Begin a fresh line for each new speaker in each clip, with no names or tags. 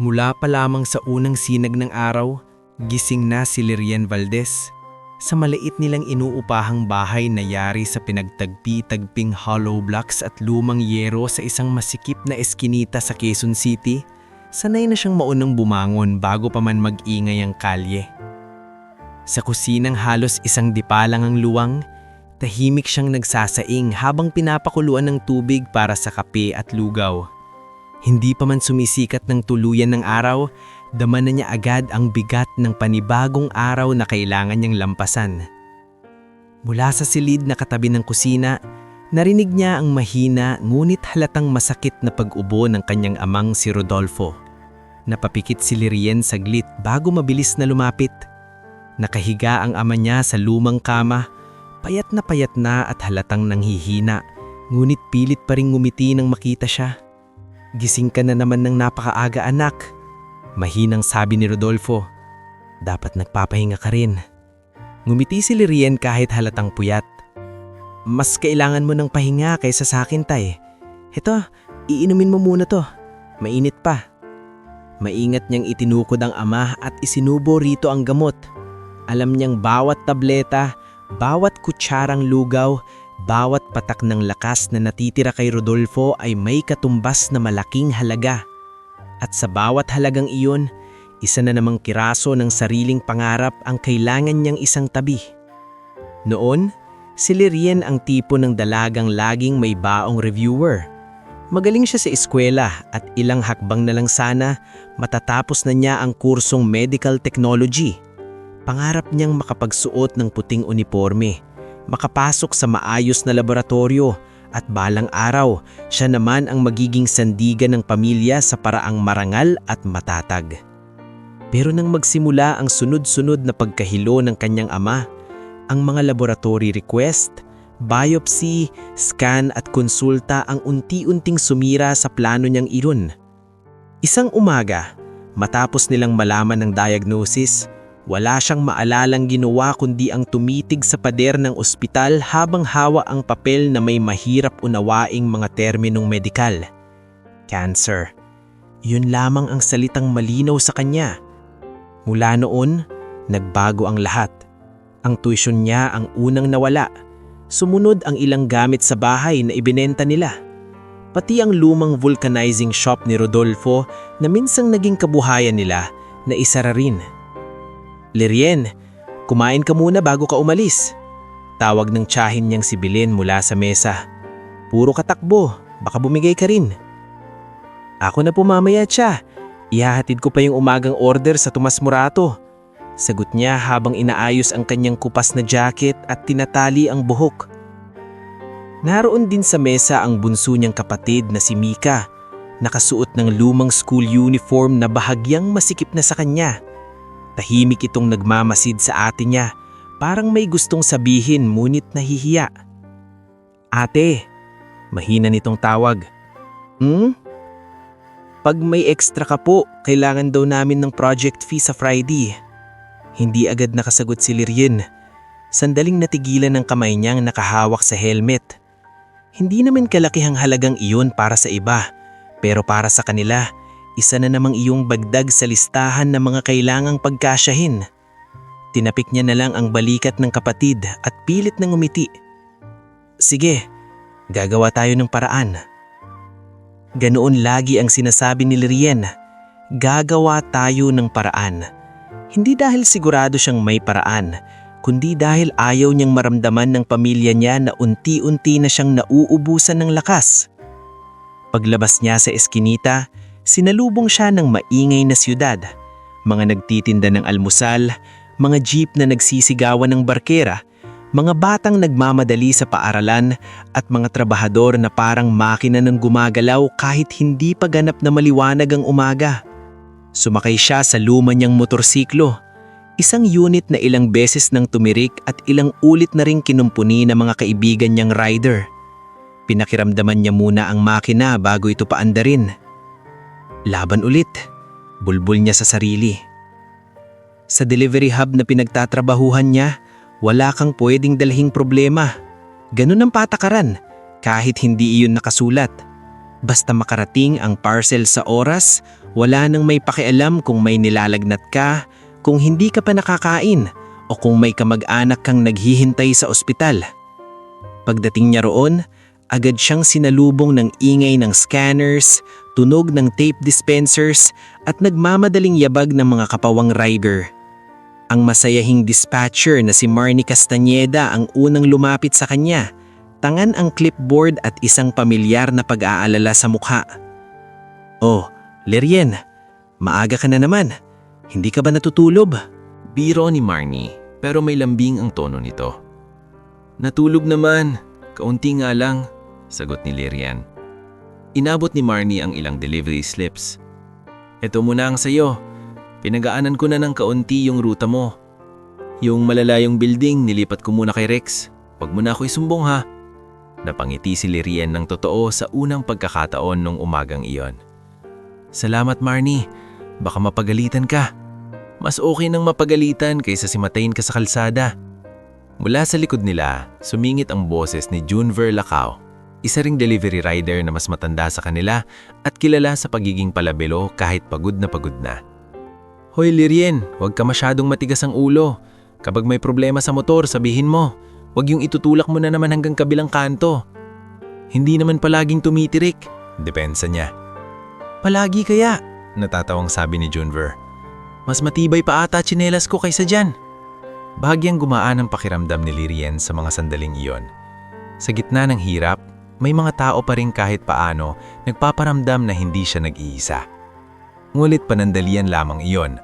Mula pa lamang sa unang sinag ng araw, gising na si Lirian Valdez sa maliit nilang inuupahang bahay na yari sa pinagtagpi-tagping hollow blocks at lumang yero sa isang masikip na eskinita sa Quezon City. Sanay na siyang maunang bumangon bago pa man mag-ingay ang kalye. Sa kusinang halos isang dipa lang ang luwang, tahimik siyang nagsasaing habang pinapakuluan ng tubig para sa kape at lugaw. Hindi pa man sumisikat ng tuluyan ng araw, dama na niya agad ang bigat ng panibagong araw na kailangan niyang lampasan. Mula sa silid na katabi ng kusina, narinig niya ang mahina ngunit halatang masakit na pag-ubo ng kanyang amang si Rodolfo. Napapikit si Lirian saglit bago mabilis na lumapit. Nakahiga ang ama niya sa lumang kama, payat na at halatang nanghihina, ngunit pilit pa ring ngumiti nang makita siya. "Gising ka na naman ng napakaaga, anak," mahinang sabi ni Rodolfo. "Dapat nagpapahinga ka rin." Ngumiti si Lirian kahit halatang puyat. "Mas kailangan mo ng pahinga kaysa sa akin, tay. Heto, iinumin mo muna to. Mainit pa." Maingat niyang itinukod ang ama at isinubo rito ang gamot. Alam niyang bawat tableta, bawat kutsarang lugaw, bawat patak ng lakas na natitira kay Rodolfo ay may katumbas na malaking halaga. At sa bawat halagang iyon, isa na namang kiraso ng sariling pangarap ang kailangan niyang isang tabi. Noon, si Lirian ang tipo ng dalagang laging may baong reviewer. Magaling siya sa eskwela at ilang hakbang na lang sana matatapos na niya ang kursong medical technology. Pangarap niyang makapagsuot ng puting uniforme, makapasok sa maayos na laboratorio at balang araw, siya naman ang magiging sandigan ng pamilya sa paraang marangal at matatag. Pero nang magsimula ang sunod-sunod na pagkahilo ng kanyang ama, ang mga laboratory request, biopsy, scan at konsulta ang unti-unting sumira sa plano niyang iyon. Isang umaga, matapos nilang malaman ng diagnosis, wala siyang maalalang ginawa kundi ang tumitig sa pader ng ospital habang hawa ang papel na may mahirap unawaing mga terminong medikal. Cancer. Yun lamang ang salitang malinaw sa kanya. Mula noon, nagbago ang lahat. Ang tuition niya ang unang nawala. Sumunod ang ilang gamit sa bahay na ibinenta nila. Pati ang lumang vulcanizing shop ni Rodolfo na minsang naging kabuhayan nila na isara rin. "Lirian, kumain ka muna bago ka umalis." Tawag ng tiyahin niyang si Belen mula sa mesa. "Puro katakbo, baka bumigay ka rin." "Ako na po mamaya, tiya. Ihahatid ko pa yung umagang order sa Tomas Morato." Sagot niya habang inaayos ang kanyang kupas na jacket at tinatali ang buhok. Naroon din sa mesa ang bunso niyang kapatid na si Mika, nakasuot ng lumang school uniform na bahagyang masikip na sa kanya. Tahimik itong nagmamasid sa ate niya, parang may gustong sabihin ngunit nahihiya. "Ate," mahina nitong tawag. "Pag may extra ka po, kailangan daw namin ng project fee sa Friday." Hindi agad nakasagot si Lirian. Sandaling natigilan ng kamay niyang nakahawak sa helmet. Hindi naman kalakihang halagang iyon para sa iba, pero para sa kanila, isa na namang iyong bagdag sa listahan ng mga kailangang pagkasyahin. Tinapik niya na lang ang balikat ng kapatid at pilit na ngumiti. "Sige, gagawa tayo ng paraan." Ganoon lagi ang sinasabi ni Lirian, gagawa tayo ng paraan. Hindi dahil sigurado siyang may paraan, kundi dahil ayaw niyang maramdaman ng pamilya niya na unti-unti na siyang nauubusan ng lakas. Paglabas niya sa eskinita, sinalubong siya ng maingay na siyudad. Mga nagtitinda ng almusal, mga jeep na nagsisigawan ng barkera, mga batang nagmamadali sa paaralan at mga trabahador na parang makina ng gumagalaw kahit hindi pa ganap na maliwanag ang umaga. Sumakay siya sa luma niyang motorsiklo, isang unit na ilang beses nang tumirik at ilang ulit na ring kinumpuni ng mga kaibigan niyang rider. Pinakiramdaman niya muna ang makina bago ito paandarin. Laban ulit, bulbul niya sa sarili. Sa delivery hub na pinagtatrabahuhan niya, wala kang pwedeng dalhing problema. Ganun ang patakaran.
kahit hindi iyon nakasulat. Basta makarating ang parcel sa oras, wala nang may pakialam kung may nilalagnat ka, kung hindi ka pa nakakain, o kung may kamag-anak kang naghihintay sa ospital. Pagdating niya roon, agad siyang sinalubong ng ingay ng scanners, tunog ng tape dispensers, at nagmamadaling yabag ng mga kapawang rider. Ang masayahing dispatcher na si Marnie Castañeda ang unang lumapit sa kanya, tangan ang clipboard at isang pamilyar na pag-aalala sa mukha. "Oh, Lirien, maaga ka na naman. Hindi ka ba natutulog?"
Biro ni Marnie, pero may lambing ang tono nito. "Natulog naman, kaunti nga lang," sagot ni Lirian. Inabot ni Marnie ang ilang delivery slips. "Ito muna ang sayo. Pinagaanan ko na ng kaunti yung ruta mo. Yung malalayong building, nilipat ko muna kay Rex. Huwag mo na ako isumbong ha." Napangiti si Lirian ng totoo sa unang pagkakataon nung umagang iyon. "Salamat Marnie, baka mapagalitan ka." "Mas okay nang mapagalitan kaysa simatayin ka sa kalsada." Mula sa likod nila, sumingit ang boses ni Junver Lacao, isa ring delivery rider na mas matanda sa kanila at kilala sa pagiging palabelo kahit pagod na. "Hoy Lirien, huwag ka masyadong matigas ang ulo. Kapag may problema sa motor, sabihin mo. Huwag yung itutulak mo na naman hanggang kabilang kanto. Hindi naman palaging tumitirik." Depensa niya. "Palagi kaya?" natatawang sabi ni Junver. "Mas matibay pa ata tsinelas ko kaysa dyan." Bahagyang gumaan ang pakiramdam ni Lirien sa mga sandaling iyon. Sa gitna ng hirap, may mga tao pa rin kahit paano nagpaparamdam na hindi siya nag-iisa. Ngunit panandalian lamang iyon.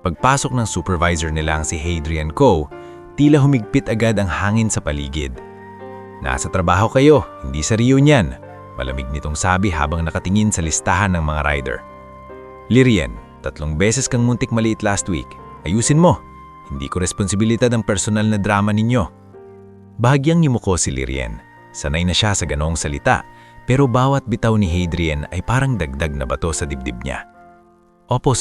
Pagpasok ng supervisor nila ang si Hadrian Coe, tila humigpit agad ang hangin sa paligid. "Nasa trabaho kayo, hindi sa reunion," malamig nitong sabi habang nakatingin sa listahan ng mga rider. "Lirien, 3 beses kang muntik maliit last week. Ayusin mo. Hindi ko responsibilidad ang personal na drama ninyo." Bahagyang yumuko si Lirien. Sanay na siya sa ganong salita, pero bawat bitaw ni Hadrian ay parang dagdag na bato sa dibdib niya. Opo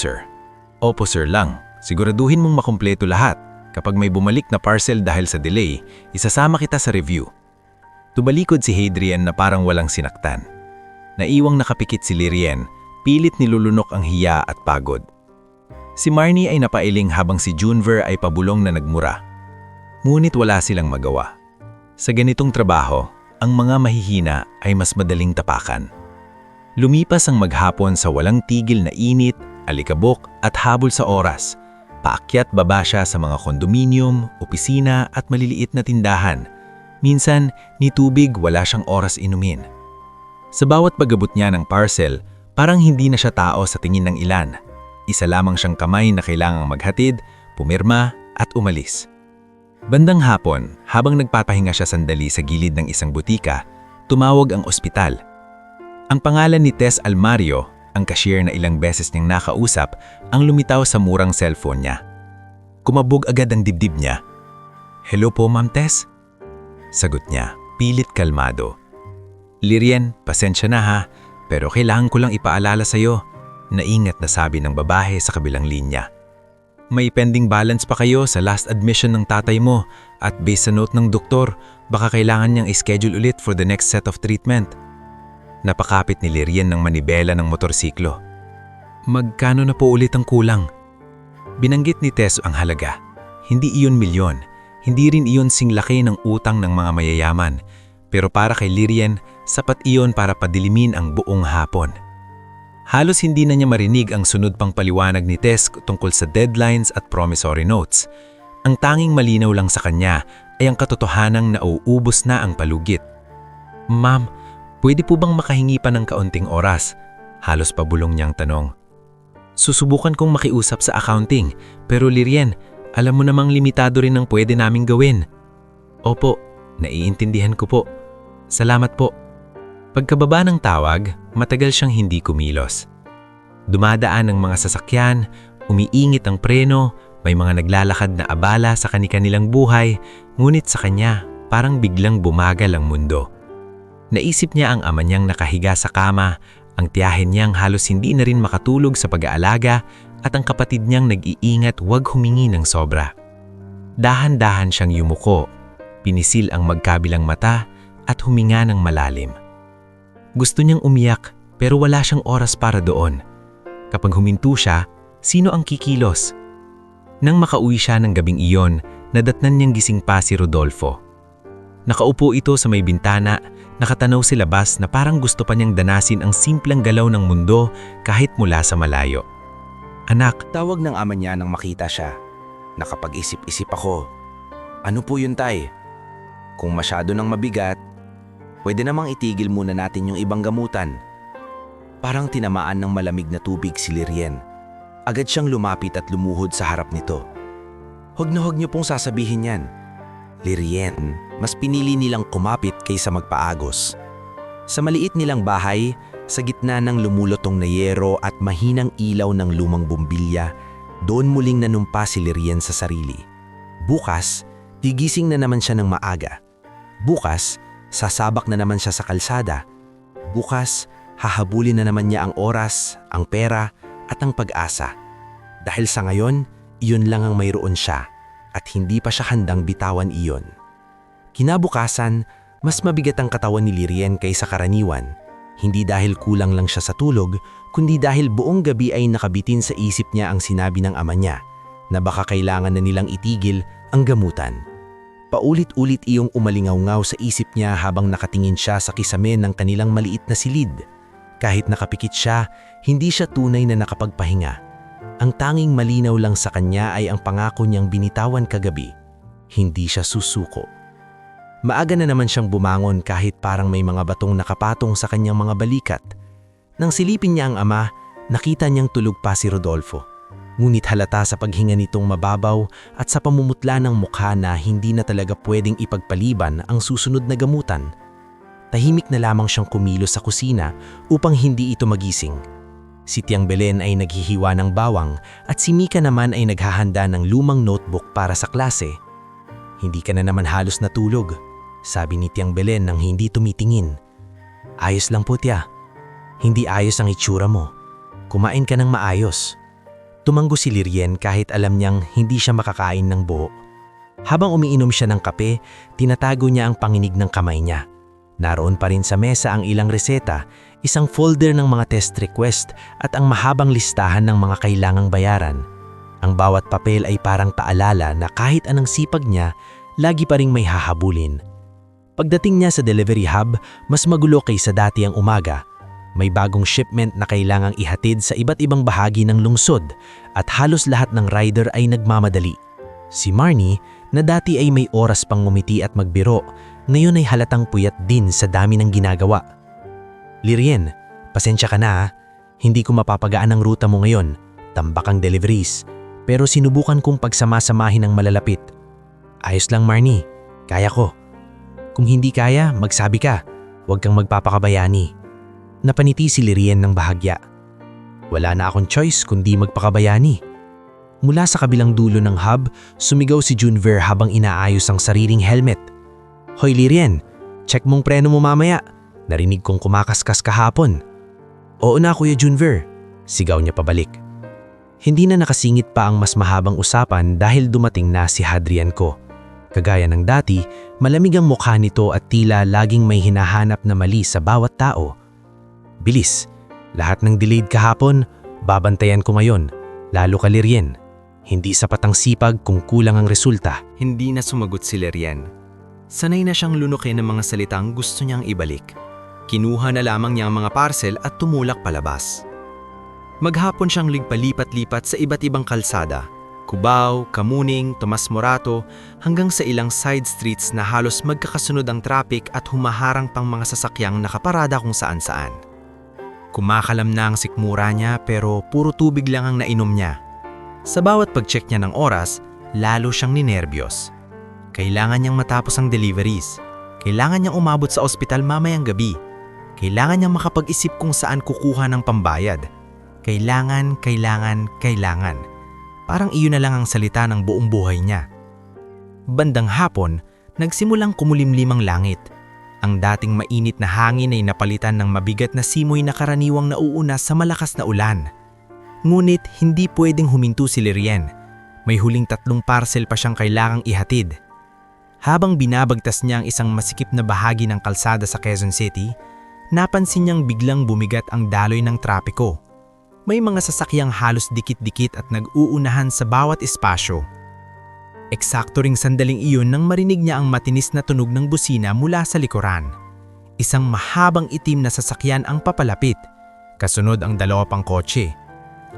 sir lang. Siguraduhin mong makumpleto lahat. Kapag may bumalik na parcel dahil sa delay, isasama kita sa review." Tumalikod si Hadrian na parang walang sinaktan. Naiwang nakapikit si Lirien, pilit nilulunok ang hiya at pagod. Si Marnie ay napailing habang si Junver ay pabulong na nagmura. Ngunit wala silang magawa. Sa ganitong trabaho, ang mga mahihina ay mas madaling tapakan. Lumipas ang maghapon sa walang tigil na init, alikabok at habol sa oras. Paakyat baba siya sa mga kondominium, opisina at maliliit na tindahan. Minsan, ni tubig wala siyang oras inumin. Sa bawat pag-abot niya ng parcel, parang hindi na siya tao sa tingin ng ilan. Isa lamang siyang kamay na kailangang maghatid, pumirma at umalis. Bandang hapon, habang nagpapahinga siya sandali sa gilid ng isang butika, tumawag ang ospital. Ang pangalan ni Tess Almario, ang cashier na ilang beses niyang nakausap, ang lumitaw sa murang cellphone niya. Kumabog agad ang dibdib niya. "Hello po, Ma'am Tess?" Sagot niya, pilit kalmado. "Lirien, pasensya na ha, pero kailangan ko lang ipaalala sa'yo," naingat na sabi ng babae sa kabilang linya. "May pending balance pa kayo sa last admission ng tatay mo at based sa note ng doktor, baka kailangan niyang i-schedule ulit for the next set of treatment." Napakapit ni Lirien ng manibela ng motorsiklo. "Magkano na po ulit ang kulang?" Binanggit ni Tess ang halaga. Hindi iyon milyon, hindi rin iyon singlaki ng utang ng mga mayayaman, pero para kay Lirien, sapat iyon para padilimin ang buong hapon. Halos hindi na niya marinig ang sunod pang paliwanag ni Tess tungkol sa deadlines at promissory notes. Ang tanging malinaw lang sa kanya ay ang katotohanang nauubos na ang palugit. "Ma'am, pwede po bang makahingi pa ng kaunting oras?" Halos pabulong niyang tanong. "Susubukan kong makiusap sa accounting, pero Lirien, alam mo namang limitado rin ang pwede naming gawin." "Opo, naiintindihan ko po. Salamat po." Pagkababa ng tawag, matagal siyang hindi kumilos. Dumadaan ang mga sasakyan, umiingit ang preno, may mga naglalakad na abala sa kani-kanilang buhay, ngunit sa kanya parang biglang bumagal ang mundo. Naisip niya ang ama niyang nakahiga sa kama, ang tiyahin niyang halos hindi na rin makatulog sa pag-aalaga, at ang kapatid niyang nag-iingat huwag humingi ng sobra. Dahan-dahan siyang yumuko, pinisil ang magkabilang mata,
at huminga ng malalim. Gusto niyang umiyak pero wala siyang oras para doon. Kapag huminto siya, sino ang kikilos? Nang makauwi siya ng gabing iyon, nadatnan niyang gising pa si Rodolfo. Nakaupo ito sa may bintana, nakatanaw sa labas na parang gusto pa niyang danasin ang simpleng galaw ng mundo kahit mula sa malayo. Anak,
Tawag ng ama niya nang makita siya. Nakapag-isip-isip ako. Ano po yun, tay? Kung masyado nang mabigat, pwede namang itigil muna natin yung ibang gamutan. Parang tinamaan ng malamig na tubig si Lirien. Agad siyang lumapit at lumuhod sa harap nito. Huwag na huwag niyo pong sasabihin yan. Lirien, mas pinili nilang kumapit kaysa magpaagos. Sa maliit nilang bahay, sa gitna ng lumulutong na yero at mahinang ilaw ng lumang bombilya, doon muling nanumpa si Lirien sa sarili. Bukas, gigising na naman siya ng maaga. Bukas, sasabak na naman siya sa kalsada. Bukas, hahabulin na naman niya ang oras, ang pera, at ang pag-asa. Dahil sa ngayon, iyon lang ang mayroon siya at hindi pa siya handang bitawan iyon. Kinabukasan, mas mabigat ang katawan ni Lirien kaysa karaniwan. Hindi dahil kulang lang siya sa tulog, kundi dahil buong gabi ay nakabitin sa isip niya ang sinabi ng ama niya na baka kailangan na nilang itigil ang gamutan. Paulit-ulit iyong umalingaw-ngaw sa isip niya habang nakatingin siya sa kisame ng kanilang maliit na silid. Kahit nakapikit siya, hindi siya tunay na nakapagpahinga. Ang tanging malinaw lang sa kanya ay ang pangako niyang binitawan kagabi. Hindi siya susuko. Maaga na naman siyang bumangon kahit parang may mga batong nakapatong sa kanyang mga balikat. Nang silipin niya ang ama, nakita niyang tulog pa si Rodolfo. Ngunit halata sa paghinga nitong mababaw at sa pamumutla ng mukha na hindi na talaga pwedeng ipagpaliban ang susunod na gamutan. Tahimik na lamang siyang kumilos sa kusina upang hindi ito magising. Si Tiang Belen ay naghihiwa ng bawang at si Mika naman ay naghahanda ng lumang notebook para sa klase. "Hindi ka na naman halos natulog," sabi ni Tiang Belen nang hindi tumitingin. "Ayos lang po, Tia. Hindi ayos ang itsura mo. Kumain ka ng maayos." Tumanggo si Lirien kahit alam niyang hindi siya makakain ng buo. Habang umiinom siya ng kape, tinatago niya ang panginig ng kamay niya. Naroon pa rin sa mesa ang ilang reseta, isang folder ng mga test request at ang mahabang listahan ng mga kailangang bayaran. Ang bawat papel ay parang paalala na kahit anong sipag niya, lagi pa ring may hahabulin. Pagdating niya sa delivery hub, mas magulo kaysa dati ang umaga. May bagong shipment na kailangang ihatid sa iba't ibang bahagi ng lungsod at halos lahat ng rider ay nagmamadali. Si Marnie, na dati ay may oras pang ngumiti at magbiro, ngayon ay halatang puyat din sa dami ng ginagawa. "Lirien, pasensya ka na ha. Hindi ko mapapagaan ang ruta mo ngayon. Tambak ang deliveries. Pero sinubukan kong pagsamasamahin ang malalapit." "Ayos lang Marnie, kaya ko. Kung hindi kaya, magsabi ka. Huwag kang magpapakabayani." Napaniti si Lirien ng bahagya. "Wala na akong choice kundi magpakabayani." Mula sa kabilang dulo ng hub, sumigaw si Junver habang inaayos ang sariling helmet. "Hoy Lirien, check mong preno mo mamaya. Narinig kong kumakaskas kahapon." "Oo na Kuya Junver," sigaw niya pabalik. Hindi na nakasingit pa ang mas mahabang usapan dahil dumating na si Hadrian ko. Kagaya ng dati, malamig ang mukha nito at tila laging may hinahanap na mali sa bawat tao. "Bilis, lahat ng delayed kahapon, babantayan ko ngayon, lalo ka Lirien. Hindi sapat ang sipag kung kulang ang resulta."
Hindi na sumagot si Lirien. Sanay na siyang lunukin ng mga salitang gusto niyang ibalik. Kinuha na lamang niya ang mga parcel at tumulak palabas. Maghapon siyang ligpalipat-lipat sa iba't ibang kalsada. Cubao, Kamuning, Tomas Morato, hanggang sa ilang side streets na halos magkakasunod ang traffic at humaharang pang mga sasakyang nakaparada kung saan-saan. Kumakalam na ang sikmura niya pero puro tubig lang ang nainom niya. Sa bawat pag-check niya ng oras, lalo siyang ninerbiyos. Kailangan niyang matapos ang deliveries. Kailangan niyang umabot sa ospital mamayang gabi. Kailangan niyang makapag-isip kung saan kukuha ng pambayad. Kailangan. Parang iyon na lang ang salita ng buong buhay niya. Bandang hapon, nagsimulang kumulimlim ang langit. Ang dating mainit na hangin ay napalitan ng mabigat na simoy na karaniwang nauuna sa malakas na ulan. Ngunit hindi pwedeng huminto si Lirien. May huling 3 parcel pa siyang kailangang ihatid. Habang binabagtas niya ang isang masikip na bahagi ng kalsada sa Quezon City, napansin niyang biglang bumigat ang daloy ng trapiko. May mga sasakyang halos dikit-dikit at nag-uunahan sa bawat espasyo. Eksakto ring sandaling iyon nang marinig niya ang matinis na tunog ng busina mula sa likuran. Isang mahabang itim na sasakyan ang papalapit. Kasunod ang dalawa pang kotse.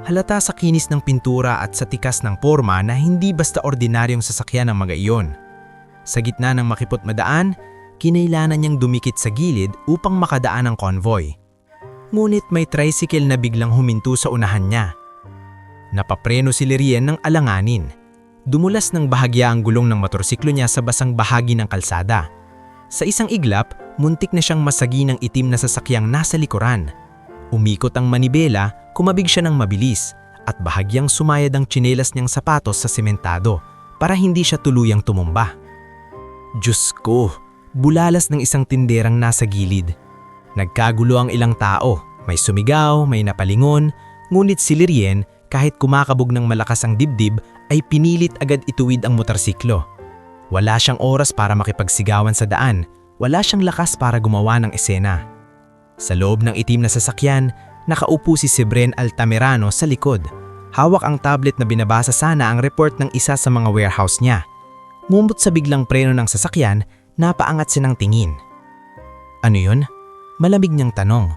Halata sa kinis ng pintura at sa tikas ng porma na hindi basta ordinaryong sasakyan ng mga iyon. Sa gitna ng makipot madaan, kinailangan niyang dumikit sa gilid upang makadaan ang konvoy. Ngunit may tricycle na biglang huminto sa unahan niya. Napapreno si Lirien ng alanganin. Dumulas ng bahagya ang gulong ng motorsiklo niya sa basang bahagi ng kalsada. Sa isang iglap, muntik na siyang masagi ng itim na sasakyang nasa likuran. Umikot ang manibela, kumabig siya ng mabilis, at bahagyang sumayad ang tsinelas niyang sapatos sa sementado para hindi siya tuluyang tumumba. Diyos ko, bulalas ng isang tinderang nasa gilid. Nagkagulo ang ilang tao, may sumigaw, may napalingon, ngunit si Lirien, kahit kumakabog ng malakas ang dibdib, ay pinilit agad ituwid ang motorsiklo. Wala siyang oras para makipagsigawan sa daan, wala siyang lakas para gumawa ng esena. Sa loob ng itim na sasakyan, nakaupo si Sibren Altamirano sa likod. Hawak ang tablet na binabasa sana ang report ng isa sa mga warehouse niya. Ngumot sa biglang preno ng sasakyan, napaangat siya ng tingin. Ano yun? Malamig niyang tanong.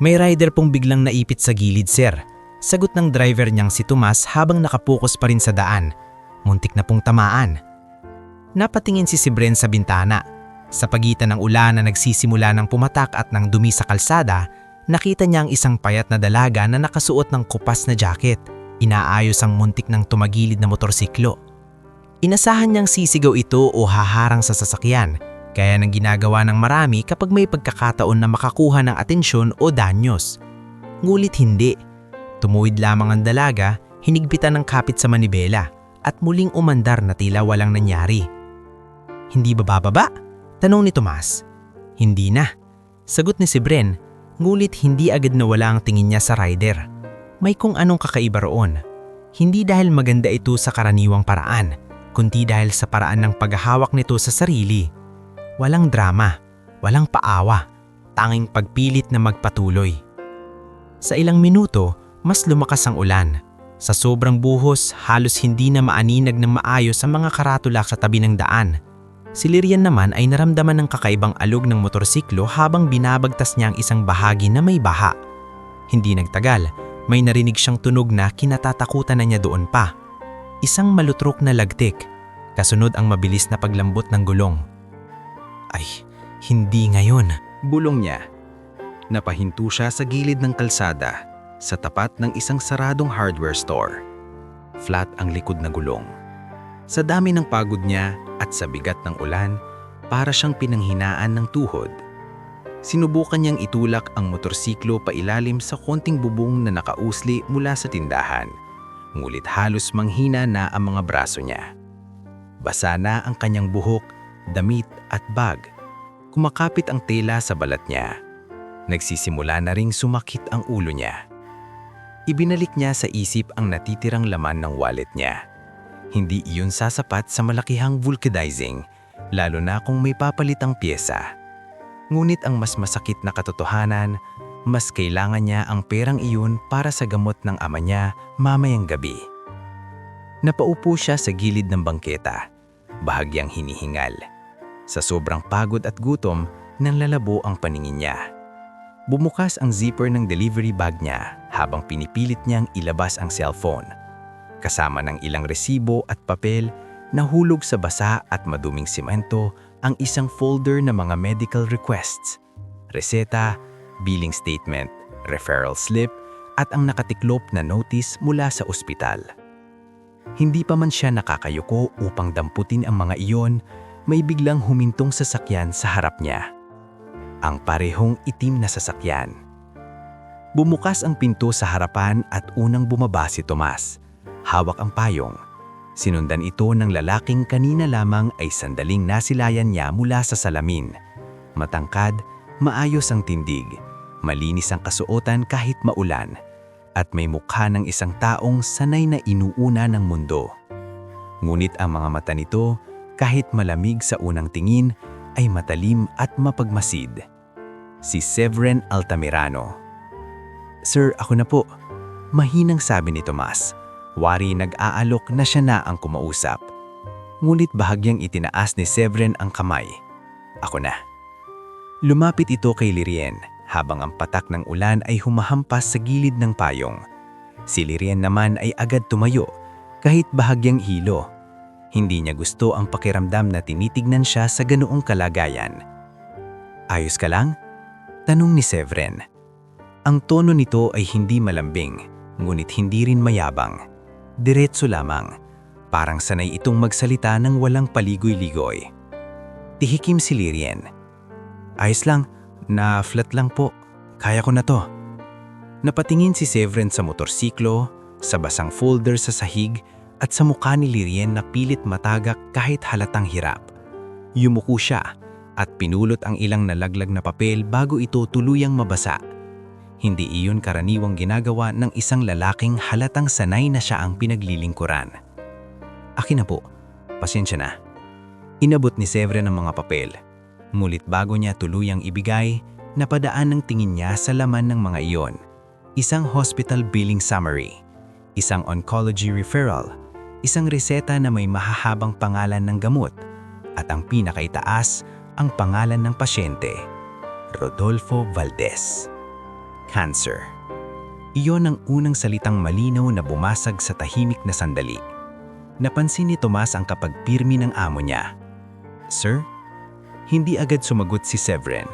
May rider pong biglang naipit sa gilid, sir. Sagot ng driver niyang si Tomas habang nakapokus pa rin sa daan. Muntik na pong tamaan. Napatingin si Sibren sa bintana. Sa pagitan ng ulan na nagsisimula ng pumatak at ng dumi sa kalsada, nakita niya ang isang payat na dalaga na nakasuot ng kupas na jacket. Inaayos ang muntik ng tumagilid na motorsiklo. Inasahan niyang sisigaw ito o haharang sa sasakyan, kaya nang ginagawa ng marami kapag may pagkakataon na makakuha ng atensyon o danyos. Ngulit hindi. Tumuwid lamang ang dalaga, hinigpitan ng kapit sa manibela, at muling umandar na tila walang nangyari. Hindi ba bababa? Tanong ni Tomas. Hindi na. Sagot ni Sibren, ngulit hindi agad nawala ang tingin niya sa rider. May kung anong kakaiba roon. Hindi dahil maganda ito sa karaniwang paraan, kundi dahil sa paraan ng paghahawak nito sa sarili. Walang drama, walang paawa, tanging pagpilit na magpatuloy. Sa ilang minuto, mas lumakas ang ulan. Sa sobrang buhos, halos hindi na maaninag ng maayos ang mga karatula sa tabi ng daan. Si Lirien naman ay naramdaman ng kakaibang alog ng motorsiklo habang binabagtas niya ang isang bahagi na may baha. Hindi nagtagal, may narinig siyang tunog na kinatatakutan na niya doon pa. Isang malutrok na lagtik, kasunod ang mabilis na paglambot ng gulong. Ay, hindi ngayon, bulong niya. Napahinto siya sa gilid ng kalsada, sa tapat ng isang saradong hardware store. Flat ang likod na gulong. Sa dami ng pagod niya at sa bigat ng ulan, para siyang pinanghinaan ng tuhod. Sinubukan niyang itulak ang motorsiklo pailalim sa konting bubong na nakausli mula sa tindahan, ngulit halos manghina na ang mga braso niya. Basa na ang kanyang buhok, damit at bag. Kumakapit ang tela sa balat niya. Nagsisimula na ring sumakit ang ulo niya. Ibinalik niya sa isip ang natitirang laman ng wallet niya. Hindi iyon sasapat sa malakihang vulcanizing, lalo na kung may papalitang pyesa. Ngunit ang mas masakit na katotohanan, mas kailangan niya ang perang iyon para sa gamot ng ama niya mamayang gabi. Napaupo siya sa gilid ng bangketa, bahagyang hinihingal. Sa sobrang pagod at gutom, nanlalabo ang paningin niya. Bumukas ang zipper ng delivery bag niya habang pinipilit niyang ilabas ang cellphone. Kasama ng ilang resibo at papel, nahulog sa basa at maduming simento ang isang folder ng mga medical requests, reseta, billing statement, referral slip, at ang nakatiklop na notice mula sa ospital. Hindi pa man siya nakakayuko upang damputin ang mga iyon, may biglang humintong sasakyan sa harap niya. Ang parehong itim na sasakyan. Bumukas ang pinto sa harapan at unang bumaba si Tomas. Hawak ang payong. Sinundan ito ng lalaking kanina lamang ay sandaling nasilayan niya mula sa salamin. Matangkad, maayos ang tindig, malinis ang kasuotan kahit maulan, at may mukha ng isang taong sanay na inuuna ng mundo. Ngunit ang mga mata nito,
Kahit malamig sa unang tingin, ay matalim at mapagmasid. Si Severin Altamirano. "Sir, ako na po." Mahinang sabi ni Tomas. Wari nag-aalok na siya na ang kumausap. Ngunit bahagyang itinaas ni Severin ang kamay. "Ako na." Lumapit ito kay Lirien habang ang patak ng ulan ay humahampas sa gilid ng payong. Si Lirien naman ay agad tumayo kahit bahagyang hilo. Hindi niya gusto ang pakiramdam na tinitignan siya sa ganoong kalagayan. "Ayos ka lang?" tanong ni Severin. Ang tono nito ay hindi malambing, ngunit hindi rin mayabang. Diretso lamang, parang sanay itong magsalita ng walang paligoy-ligoy. Tihikim si Lirien. "Ayos lang, na-flat lang po. Kaya ko na to." Napatingin si Severin sa motorsiklo, sa basang folder sa sahig, at sa mukha ni Lirien na pilit matagak kahit halatang hirap. Yumuko siya at pinulot ang ilang nalaglag na papel bago ito tuluyang mabasa. Hindi iyon karaniwang ginagawa ng isang lalaking halatang sanay na siya ang pinaglilingkuran. "Akin na po, pasensya na." Inabot ni Severin ang mga papel. Ngunit bago niya tuluyang ibigay, napadaan ng tingin niya sa laman ng mga iyon. Isang hospital billing summary, isang oncology referral, isang reseta na may mahahabang pangalan ng gamot, at ang pinakaitaas, ang pangalan ng pasyente, Rodolfo Valdez. Cancer. Iyon ang unang salitang malinaw na bumasag sa tahimik na sandali. Napansin ni Tomas ang kapagpirmi ng amo niya. "Sir?" Hindi agad sumagot si Severin.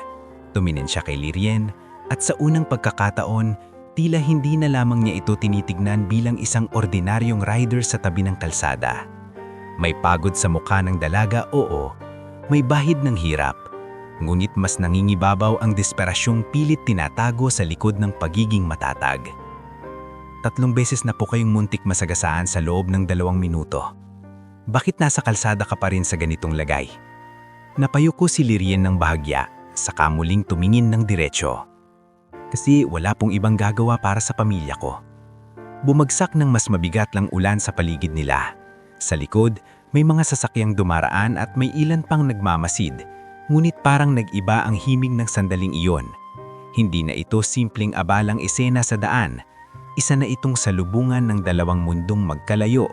Tumingin siya kay Lirien at sa unang pagkakataon, tila hindi na lamang niya ito tinitignan bilang isang ordinaryong rider sa tabi ng kalsada. May pagod sa mukha ng dalaga, oo. May bahid ng hirap. Ngunit mas nangingibabaw ang desperasyong pilit tinatago sa likod ng pagiging matatag. "3 beses na po kayong muntik masagasaan sa loob ng 2 minuto. Bakit nasa kalsada ka pa rin sa ganitong lagay?" Napayuko si Lirien ng bahagya, saka muling tumingin ng diretsyo. "Kasi wala pong ibang gagawa para sa pamilya ko." Bumagsak ng mas mabigat lang ulan sa paligid nila. Sa likod, may mga sasakyang dumaraan at may ilan pang nagmamasid, ngunit parang nag-iba ang himig ng sandaling iyon. Hindi na ito simpleng abalang esena sa daan. Isa na itong salubungan ng 2 mundong magkalayo.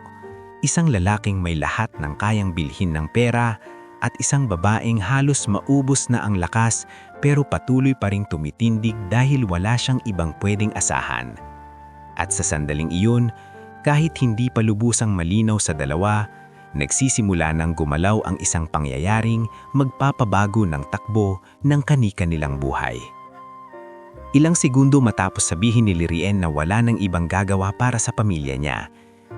Isang lalaking may lahat ng kayang bilhin ng pera at isang babaeng halos maubos na ang lakas pero patuloy pa ring tumitindig dahil wala siyang ibang pwedeng asahan. At sa sandaling iyon, kahit hindi pa lubusang malinaw sa dalawa, nagsisimula ng gumalaw ang isang pangyayaring magpapabago ng takbo ng kani-kanilang buhay. Ilang segundo matapos sabihin ni Lirien na wala nang ibang gagawa para sa pamilya niya,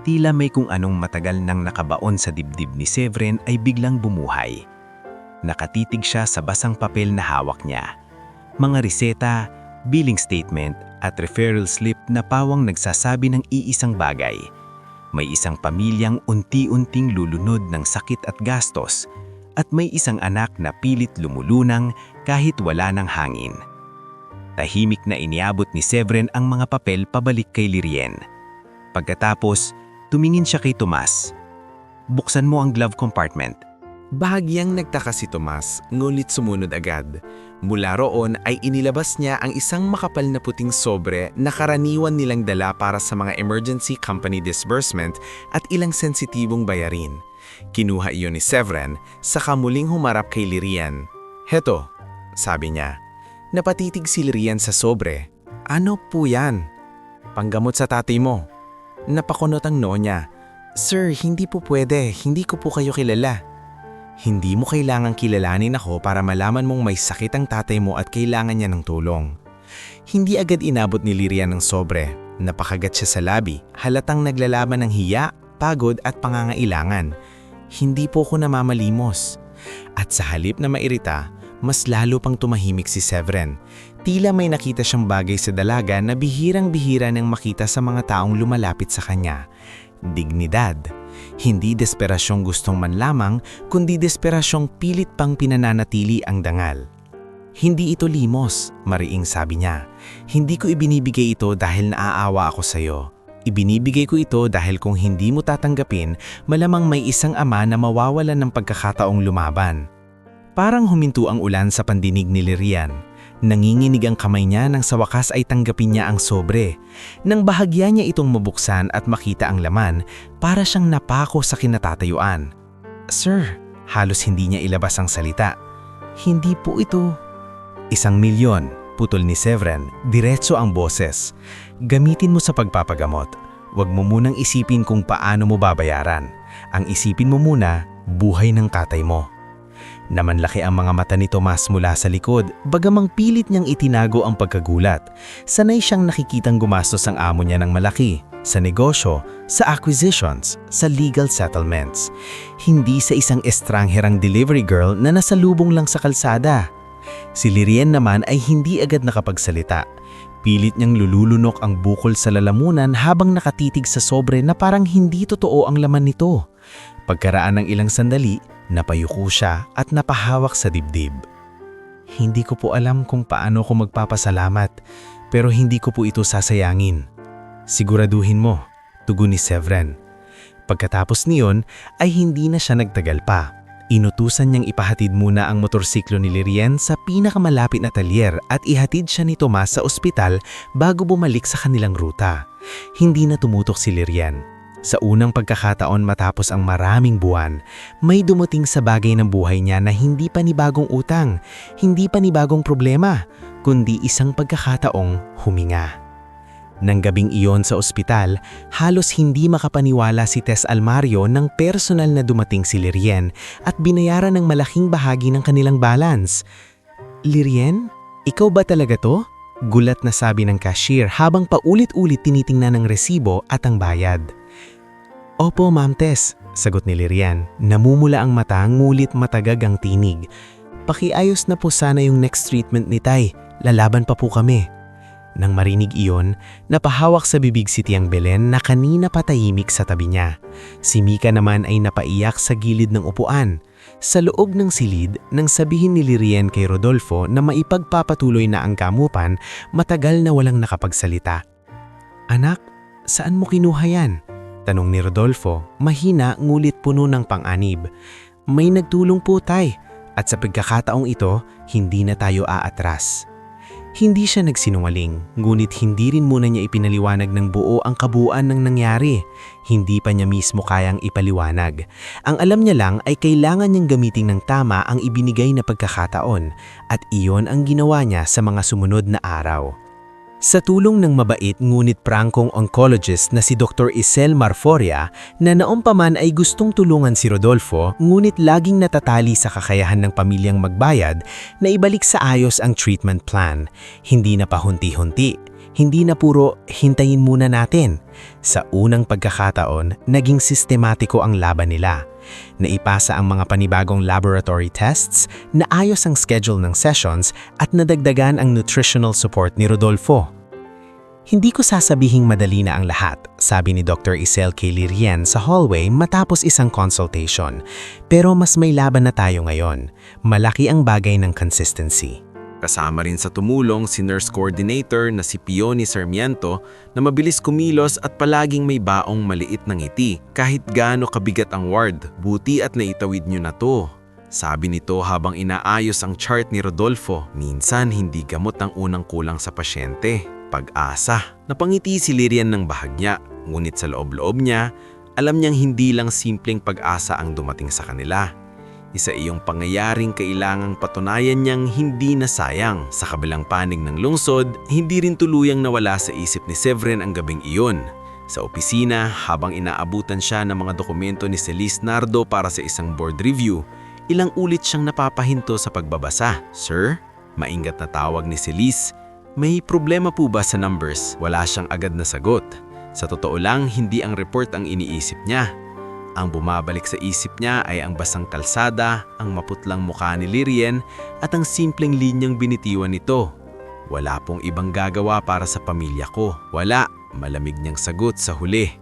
tila may kung anong matagal nang nakabaon sa dibdib ni Severin ay biglang bumuhay. Nakatitig siya sa basang papel na hawak niya. Mga reseta, billing statement at referral slip na pawang nagsasabi ng iisang bagay. May isang pamilyang unti-unting lulunod ng sakit at gastos at may isang anak na pilit lumulunang kahit wala ng hangin. Tahimik na iniabot ni Severin ang mga papel pabalik kay Lirien. Pagkatapos, tumingin siya kay Tomas. "Buksan mo ang glove compartment."
Bahagyang nagtaka si Tomas, ngunit sumunod agad. Mula roon ay inilabas niya ang isang makapal na puting sobre na karaniwan nilang dala para sa mga emergency company disbursement at ilang sensitibong bayarin. Kinuha iyon ni Severin, saka muling humarap kay Lirien. "Heto," sabi niya. Napatitig si Lirien sa sobre. "Ano po yan?" "Panggamot sa tatay mo." Napakunot ang noo niya. "Sir, hindi po pwede. Hindi ko po kayo kilala." "Hindi mo kailangang kilalanin ako para malaman mong may sakit ang tatay mo at kailangan niya ng tulong." Hindi agad inabot ni Lirien ng sobre. Napakagat siya sa labi, halatang naglalaban ng hiya, pagod at pangangailangan. "Hindi po ko namamalimos." At sa halip na mairita, mas lalo pang tumahimik si Severin. Tila may nakita siyang bagay sa dalaga na bihirang-bihira nang makita sa mga taong lumalapit sa kanya. Dignidad. Hindi desperasyong gustong manlamang, kundi desperasyong pilit pang pinananatili ang dangal. "Hindi ito limos," mariing sabi niya. "Hindi ko ibinibigay ito dahil naaawa ako sa iyo. Ibinibigay ko ito dahil kung hindi mo tatanggapin, malamang may isang ama na mawawalan ng pagkakataong lumaban. Parang huminto ang ulan sa pandinig ni Lirian. Nanginginig ang kamay niya nang sa wakas ay tanggapin niya ang sobre. Nang bahagya niya itong mabuksan at makita ang laman, para siyang napako sa kinatatayuan. "Sir," halos hindi niya ilabas ang salita. "Hindi po ito." "1,000,000, putol ni Severin, diretso ang boses. "Gamitin mo sa pagpapagamot. Huwag mo munang isipin kung paano mo babayaran. Ang isipin mo muna, buhay ng tatay mo." Namanlaki ang mga mata ni Tomas mula sa likod, bagamang pilit niyang itinago ang pagkagulat. Sanay siyang nakikitang gumastos ang amo niya ng malaki, sa negosyo, sa acquisitions, sa legal settlements. Hindi sa isang estrangherang delivery girl na nasalubong lang sa kalsada. Si Lirian naman ay hindi agad nakapagsalita. Pilit niyang lululunok ang bukol sa lalamunan habang nakatitig sa sobre na parang hindi totoo ang laman nito. Pagkaraan ng ilang sandali, napayuko siya at napahawak sa dibdib. "Hindi ko po alam kung paano ko magpapasalamat, pero hindi ko po ito sasayangin." "Siguraduhin mo," tugon ni Severin. Pagkatapos niyon ay hindi na siya nagtagal pa. Inutusan niyang ipahatid muna ang motorsiklo ni Lirian sa pinakamalapit na talyer at ihatid siya ni Tomas sa ospital bago bumalik sa kanilang ruta. Hindi na tumutok si Lirian. Sa unang pagkakataon matapos ang maraming buwan, may dumating sa bagay ng buhay niya na hindi panibagong utang, hindi panibagong problema, kundi isang pagkakataong huminga. Nang gabing iyon sa ospital, halos hindi makapaniwala si Tess Almario nang personal na dumating si Lirian at binayaran ng malaking bahagi ng kanilang balance. "Lirian, ikaw ba talaga to?" Gulat na sabi ng cashier habang paulit-ulit tinitingnan ng resibo at ang bayad. "Opo, Ma'am Tess," sagot ni Lirian. Namumula ang mata, ngulit matagag ang tinig. "Pakiayos na po sana yung next treatment ni Tay. Lalaban pa po kami." Nang marinig iyon, napahawak sa bibig si Tiang Belen na kanina patahimik sa tabi niya. Si Mika naman ay napaiyak sa gilid ng upuan. Sa loob ng silid, nang sabihin ni Lirian kay Rodolfo na maipagpapatuloy na ang gamupan, matagal na walang nakapagsalita. "Anak, saan mo kinuha yan?" tanong ni Rodolfo, mahina ngulit puno ng pang-anib. "May nagtulong po, Tay, at sa pagkakataong ito, hindi na tayo aatras." Hindi siya nagsinungaling, ngunit hindi rin muna niya ipinaliwanag ng buo ang kabuuan ng nangyari. Hindi pa niya mismo kayang ipaliwanag. Ang alam niya lang ay kailangan niyang gamitin ng tama ang ibinigay na pagkakataon, at iyon ang ginawa niya sa mga sumunod na araw. Sa tulong ng mabait ngunit prangkong oncologist na si Dr. Isel Marforia, na noon pa man ay gustong tulungan si Rodolfo ngunit laging natatali sa kakayahan ng pamilyang magbayad, na ibalik sa ayos ang treatment plan. Hindi na pahunti-hunti, hindi na puro hintayin muna natin. Sa unang pagkakataon, naging sistematiko ang laban nila. Naipasa ang mga panibagong laboratory tests, naayos ang schedule ng sessions at nadagdagan ang nutritional support ni Rodolfo. "Hindi ko sasabihing madali na ang lahat," sabi ni Dr. Isel kay Lirian sa hallway matapos isang consultation. "Pero mas may laban na tayo ngayon. Malaki ang bagay ng consistency."
Kasama rin sa tumulong si nurse coordinator na si Pioni Sarmiento na mabilis kumilos at palaging may baong maliit ng ngiti. "Kahit gaano kabigat ang ward, buti at naitawid nyo na to," sabi nito habang inaayos ang chart ni Rodolfo. Minsan hindi gamot ang unang kulang sa pasyente, pag-asa. Napangiti si Lirian ng bahagya, ngunit sa loob-loob niya, alam niyang hindi lang simpleng pag-asa ang dumating sa kanila. Isa iyong pangyayaring kailangang patunayan niyang hindi nasayang. Sa kabilang panig ng lungsod, hindi rin tuluyang nawala sa isip ni Severin ang gabing iyon. Sa opisina, habang inaabutan siya ng mga dokumento ni Celis Nardo para sa isang board review, ilang ulit siyang napapahinto sa pagbabasa. "Sir?" Maingat na tawag ni Celis. "May problema po ba sa numbers?" Wala siyang agad na sagot. Sa totoo lang, hindi ang report ang iniisip niya. Ang bumabalik sa isip niya ay ang basang kalsada, ang maputlang mukha ni Lirian at ang simpleng linyang binitiwan nito. "Wala pong ibang gagawa para sa pamilya ko." "Wala," malamig niyang sagot sa huli.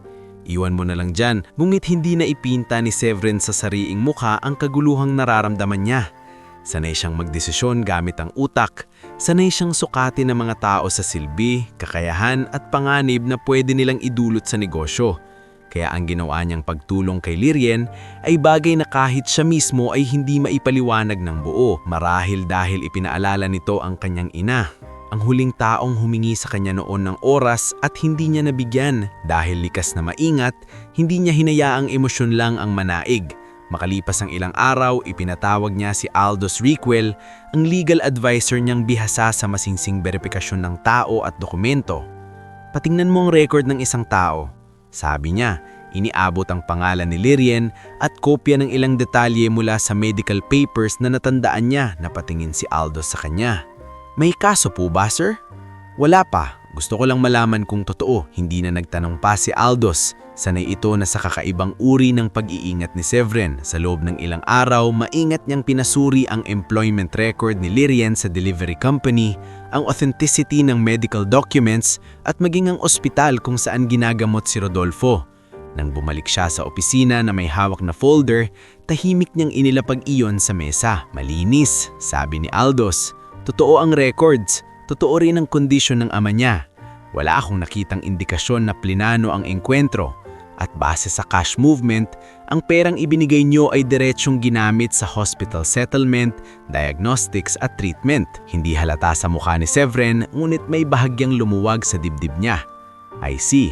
"Iwan mo na lang dyan." Ngunit hindi na ipinta ni Severin sa sariing mukha ang kaguluhang nararamdaman niya. Sanay siyang magdesisyon gamit ang utak,
Sanay siyang sukatin ng mga tao sa silbi, kakayahan at panganib na pwede nilang idulot sa negosyo. Kaya ang ginawa niyang pagtulong kay Lirien ay bagay na kahit siya mismo ay hindi maipaliwanag ng buo, marahil dahil ipinaalala nito ang kanyang ina. Ang huling taong humingi sa kanya noon ng oras at hindi niya nabigyan dahil likas na maingat, hindi niya hinayaang emosyon lang ang manaig. Makalipas ang ilang araw, ipinatawag niya si Aldous Requel, ang legal advisor niyang bihasa sa masingsing beripikasyon ng tao at dokumento. Patingnan mo ang record ng isang tao. Sabi niya, iniabot ang pangalan ni Lirien at kopya ng ilang detalye mula sa medical papers na natandaan niya na patingin si Aldous sa kanya. May kaso po ba, sir? Wala pa. Gusto ko lang malaman kung totoo. Hindi na nagtanong pa si Aldous. Sanay ito na sa kakaibang uri ng pag-iingat ni Severin. Sa loob ng ilang araw, maingat niyang pinasuri ang employment record ni Lirien sa delivery company, ang authenticity ng medical documents at maging ang ospital kung saan ginagamot si Rodolfo. Nang bumalik siya sa opisina na may hawak na folder, tahimik niyang inilapag iyon sa mesa. Malinis, sabi ni Aldous. Totoo ang records, totoo rin ang kondisyon ng ama niya. Wala akong nakitang indikasyon na plinano ang engkwentro. At base sa cash movement, ang perang ibinigay niyo ay diretsyong ginamit sa hospital settlement, diagnostics at treatment. Hindi halata sa mukha ni Severin, ngunit may bahagyang lumuwag sa dibdib niya. I see.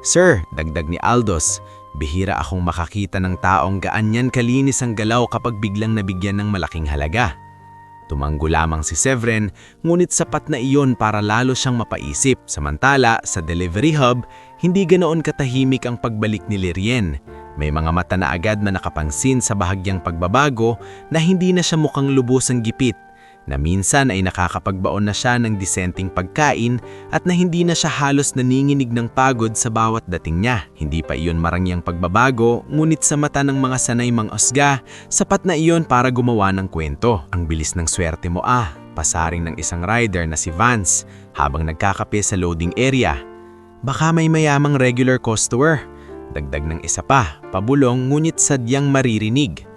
Sir, dagdag ni Aldous, bihira akong makakita ng taong gaanyan kalinis ang galaw kapag biglang nabigyan ng malaking halaga. Tumanggo lamang si Severin, ngunit sapat na iyon para lalo siyang mapaisip. Samantala, sa delivery hub, hindi ganoon katahimik ang pagbalik ni Lirien. May mga mata na agad na nakapangsin sa bahagyang pagbabago na hindi na siya mukhang lubusang gipit, na minsan ay nakakapagbaon na siya ng disenteng pagkain at na hindi na siya halos naninginig ng pagod sa bawat dating niya. Hindi pa iyon marangyang pagbabago, ngunit sa mata ng mga sanay mang-usga, sapat na iyon para gumawa ng kwento. Ang bilis ng swerte mo pasaring ng isang rider na si Vance habang nagkakape sa loading area. Baka may mayamang regular customer. Dagdag ng isa pa, pabulong ngunit sadyang maririnig.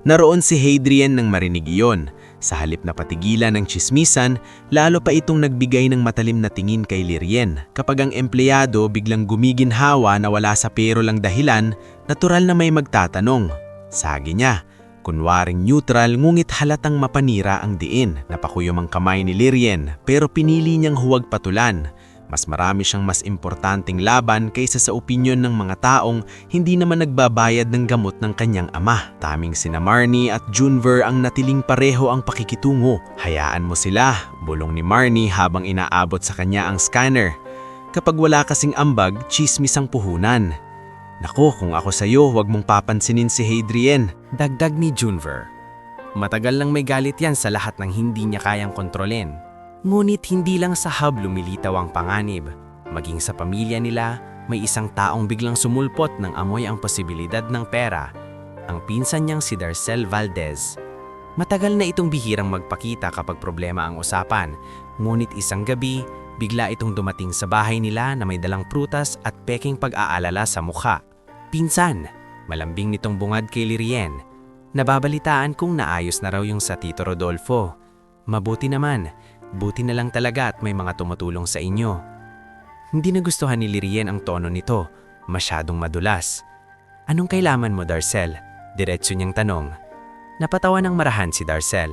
Naroon si Hadrian nang marinig iyon. Sa halip na patigilan ng tsismisan, lalo pa itong nagbigay ng matalim na tingin kay Lirien. Kapag ang empleyado biglang gumiginhawa na wala sa pero lang dahilan, natural na may magtatanong. Sagi niya, kunwaring neutral ngunit halatang mapanira ang diin. Napakuyom ang kamay ni Lirien pero pinili niyang huwag patulan. Mas marami siyang mas importanteng laban kaysa sa opinyon ng mga taong hindi naman nagbabayad ng gamot ng kanyang ama. Taming sina Marnie at Junver ang natiling pareho ang pakikitungo. Hayaan mo sila, bulong ni Marnie habang inaabot sa kanya ang scanner. Kapag wala kasing ambag, chismis ang puhunan. Nako, kung ako sa'yo, huwag mong papansinin si Hadrian.
Dagdag ni Junver. Matagal lang may galit yan sa lahat ng hindi niya kayang kontrolin. Ngunit hindi lang sa hub lumilitaw ang panganib. Maging sa pamilya nila, may isang taong biglang sumulpot ng amoy ang posibilidad ng pera. Ang pinsan niyang si Darcel Valdez. Matagal na itong bihirang magpakita kapag problema ang usapan. Ngunit isang gabi, bigla itong dumating sa bahay nila na may dalang prutas at peking pag-aalala sa mukha. Pinsan, malambing nitong bungad kay Lirien. Nababalitaan kung naayos na raw yung sa Tito Rodolfo. Mabuti naman. Buti na lang talaga at may mga tumutulong sa inyo. Hindi nagustuhan ni Lirien ang tono nito, masyadong madulas. Anong kailangan mo, Darcel? Diretso niyang tanong. Napatawa ng marahan si Darcel.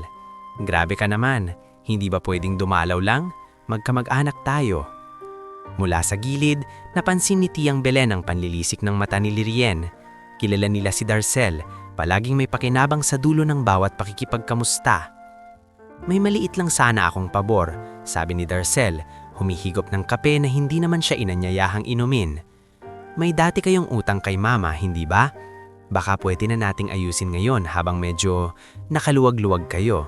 Grabe ka naman, hindi ba pwedeng dumalaw lang? Magkamag-anak tayo. Mula sa gilid, napansin ni Tiyang Belen ang panlilisik ng mata ni Lirien. Kilala nila si Darcel, palaging may pakinabang sa dulo ng bawat pakikipagkamusta. May maliit lang sana akong pabor, sabi ni Darcel, humihigop ng kape na hindi naman siya inanyayahang inumin. May dati kayong utang kay mama, hindi ba? Baka pwede na nating ayusin ngayon habang medyo nakaluwag-luwag kayo.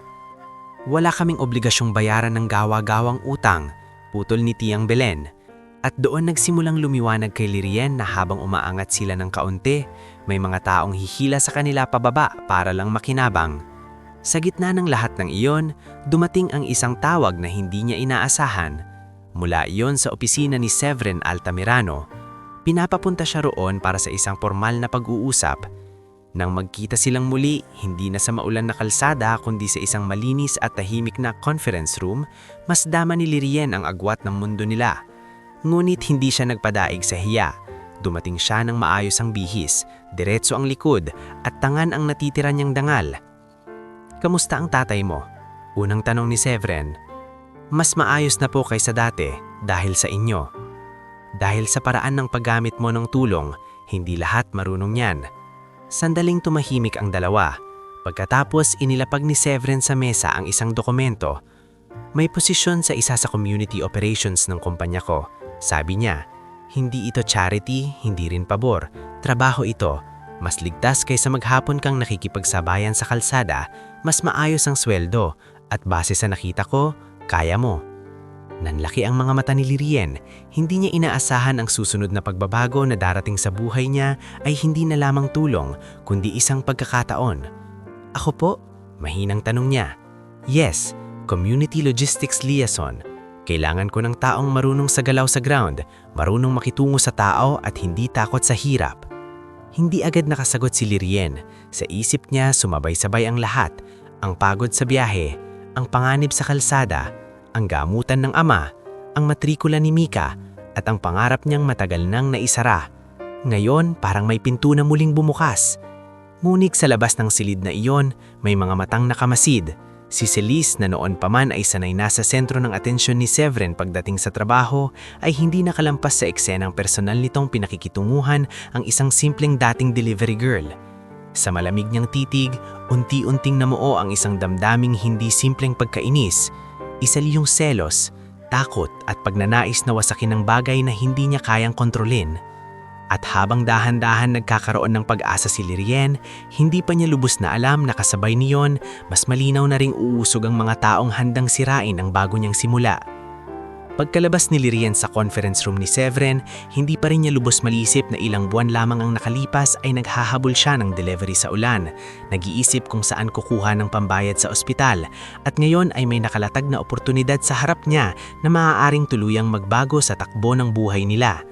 Wala kaming obligasyong bayaran ng gawa-gawang utang, putol ni Tiyang Belen. At doon nagsimulang lumiwanag kay Lirien na habang umaangat sila ng kaunti, may mga taong hihila sa kanila pababa para lang makinabang. Sa gitna ng lahat ng iyon, dumating ang isang tawag na hindi niya inaasahan. Mula iyon sa opisina ni Severin Altamirano. Pinapapunta siya roon para sa isang formal na pag-uusap. Nang magkita silang muli, hindi na sa maulan na kalsada kundi sa isang malinis at tahimik na conference room, mas dama ni Lirien ang agwat ng mundo nila. Ngunit hindi siya nagpadaig sa hiya. Dumating siya ng maayos ang bihis, diretso ang likod, at tangan ang natitira niyang dangal. "Kamusta ang tatay mo?" Unang tanong ni Severin. "Mas maayos na po kaysa dati dahil sa inyo. Dahil sa paraan ng paggamit mo ng tulong, hindi lahat marunong yan." Sandaling tumahimik ang dalawa. Pagkatapos inilapag ni Severin sa mesa ang isang dokumento. "May posisyon sa isa sa community operations ng kumpanya ko." Sabi niya, "Hindi ito charity, hindi rin pabor. Trabaho ito. Mas ligtas kaysa maghapon kang nakikipagsabayan sa kalsada, mas maayos ang sweldo, at base sa nakita ko, kaya mo." Nanlaki ang mga mata ni Lirien. Hindi niya inaasahan ang susunod na pagbabago na darating sa buhay niya ay hindi na lamang tulong, kundi isang pagkakataon. "Ako po?" Mahinang tanong niya. "Yes, Community Logistics Liaison. Kailangan ko ng taong marunong sa galaw sa ground, marunong makitungo sa tao at hindi takot sa hirap." Hindi agad nakasagot si Lirien. Sa isip niya sumabay-sabay ang lahat. Ang pagod sa biyahe, ang panganib sa kalsada, ang gamutan ng ama, ang matrikula ni Mika, at ang pangarap niyang matagal nang naisara. Ngayon parang may pinto na muling bumukas. Ngunit sa labas ng silid na iyon, may mga matang nakamasid. Si Celise na noon pa man ay sanay na sa sentro ng atensyon ni Severin pagdating sa trabaho, ay hindi nakalampas sa eksenang personal nitong pinakikitunguhan ang isang simpleng dating delivery girl. Sa malamig niyang titig, unti-unting namuo ang isang damdaming hindi simpleng pagkainis. Isa liyong selos, takot at pagnanais na wasakin ng bagay na hindi niya kayang kontrolin. At habang dahan-dahan nagkakaroon ng pag-asa si Lirien, hindi pa niya lubos na alam na kasabay niyon, mas malinaw na ring uusog ang mga taong handang sirain ang bago niyang simula. Pagkalabas ni Lirien sa conference room ni Severin, hindi pa rin niya lubos malisip na ilang buwan lamang ang nakalipas ay naghahabol siya ng delivery sa ulan. Nag-iisip kung saan kukuha ng pambayad sa ospital, at ngayon ay may nakalatag na oportunidad sa harap niya na maaaring tuluyang magbago sa takbo ng buhay nila.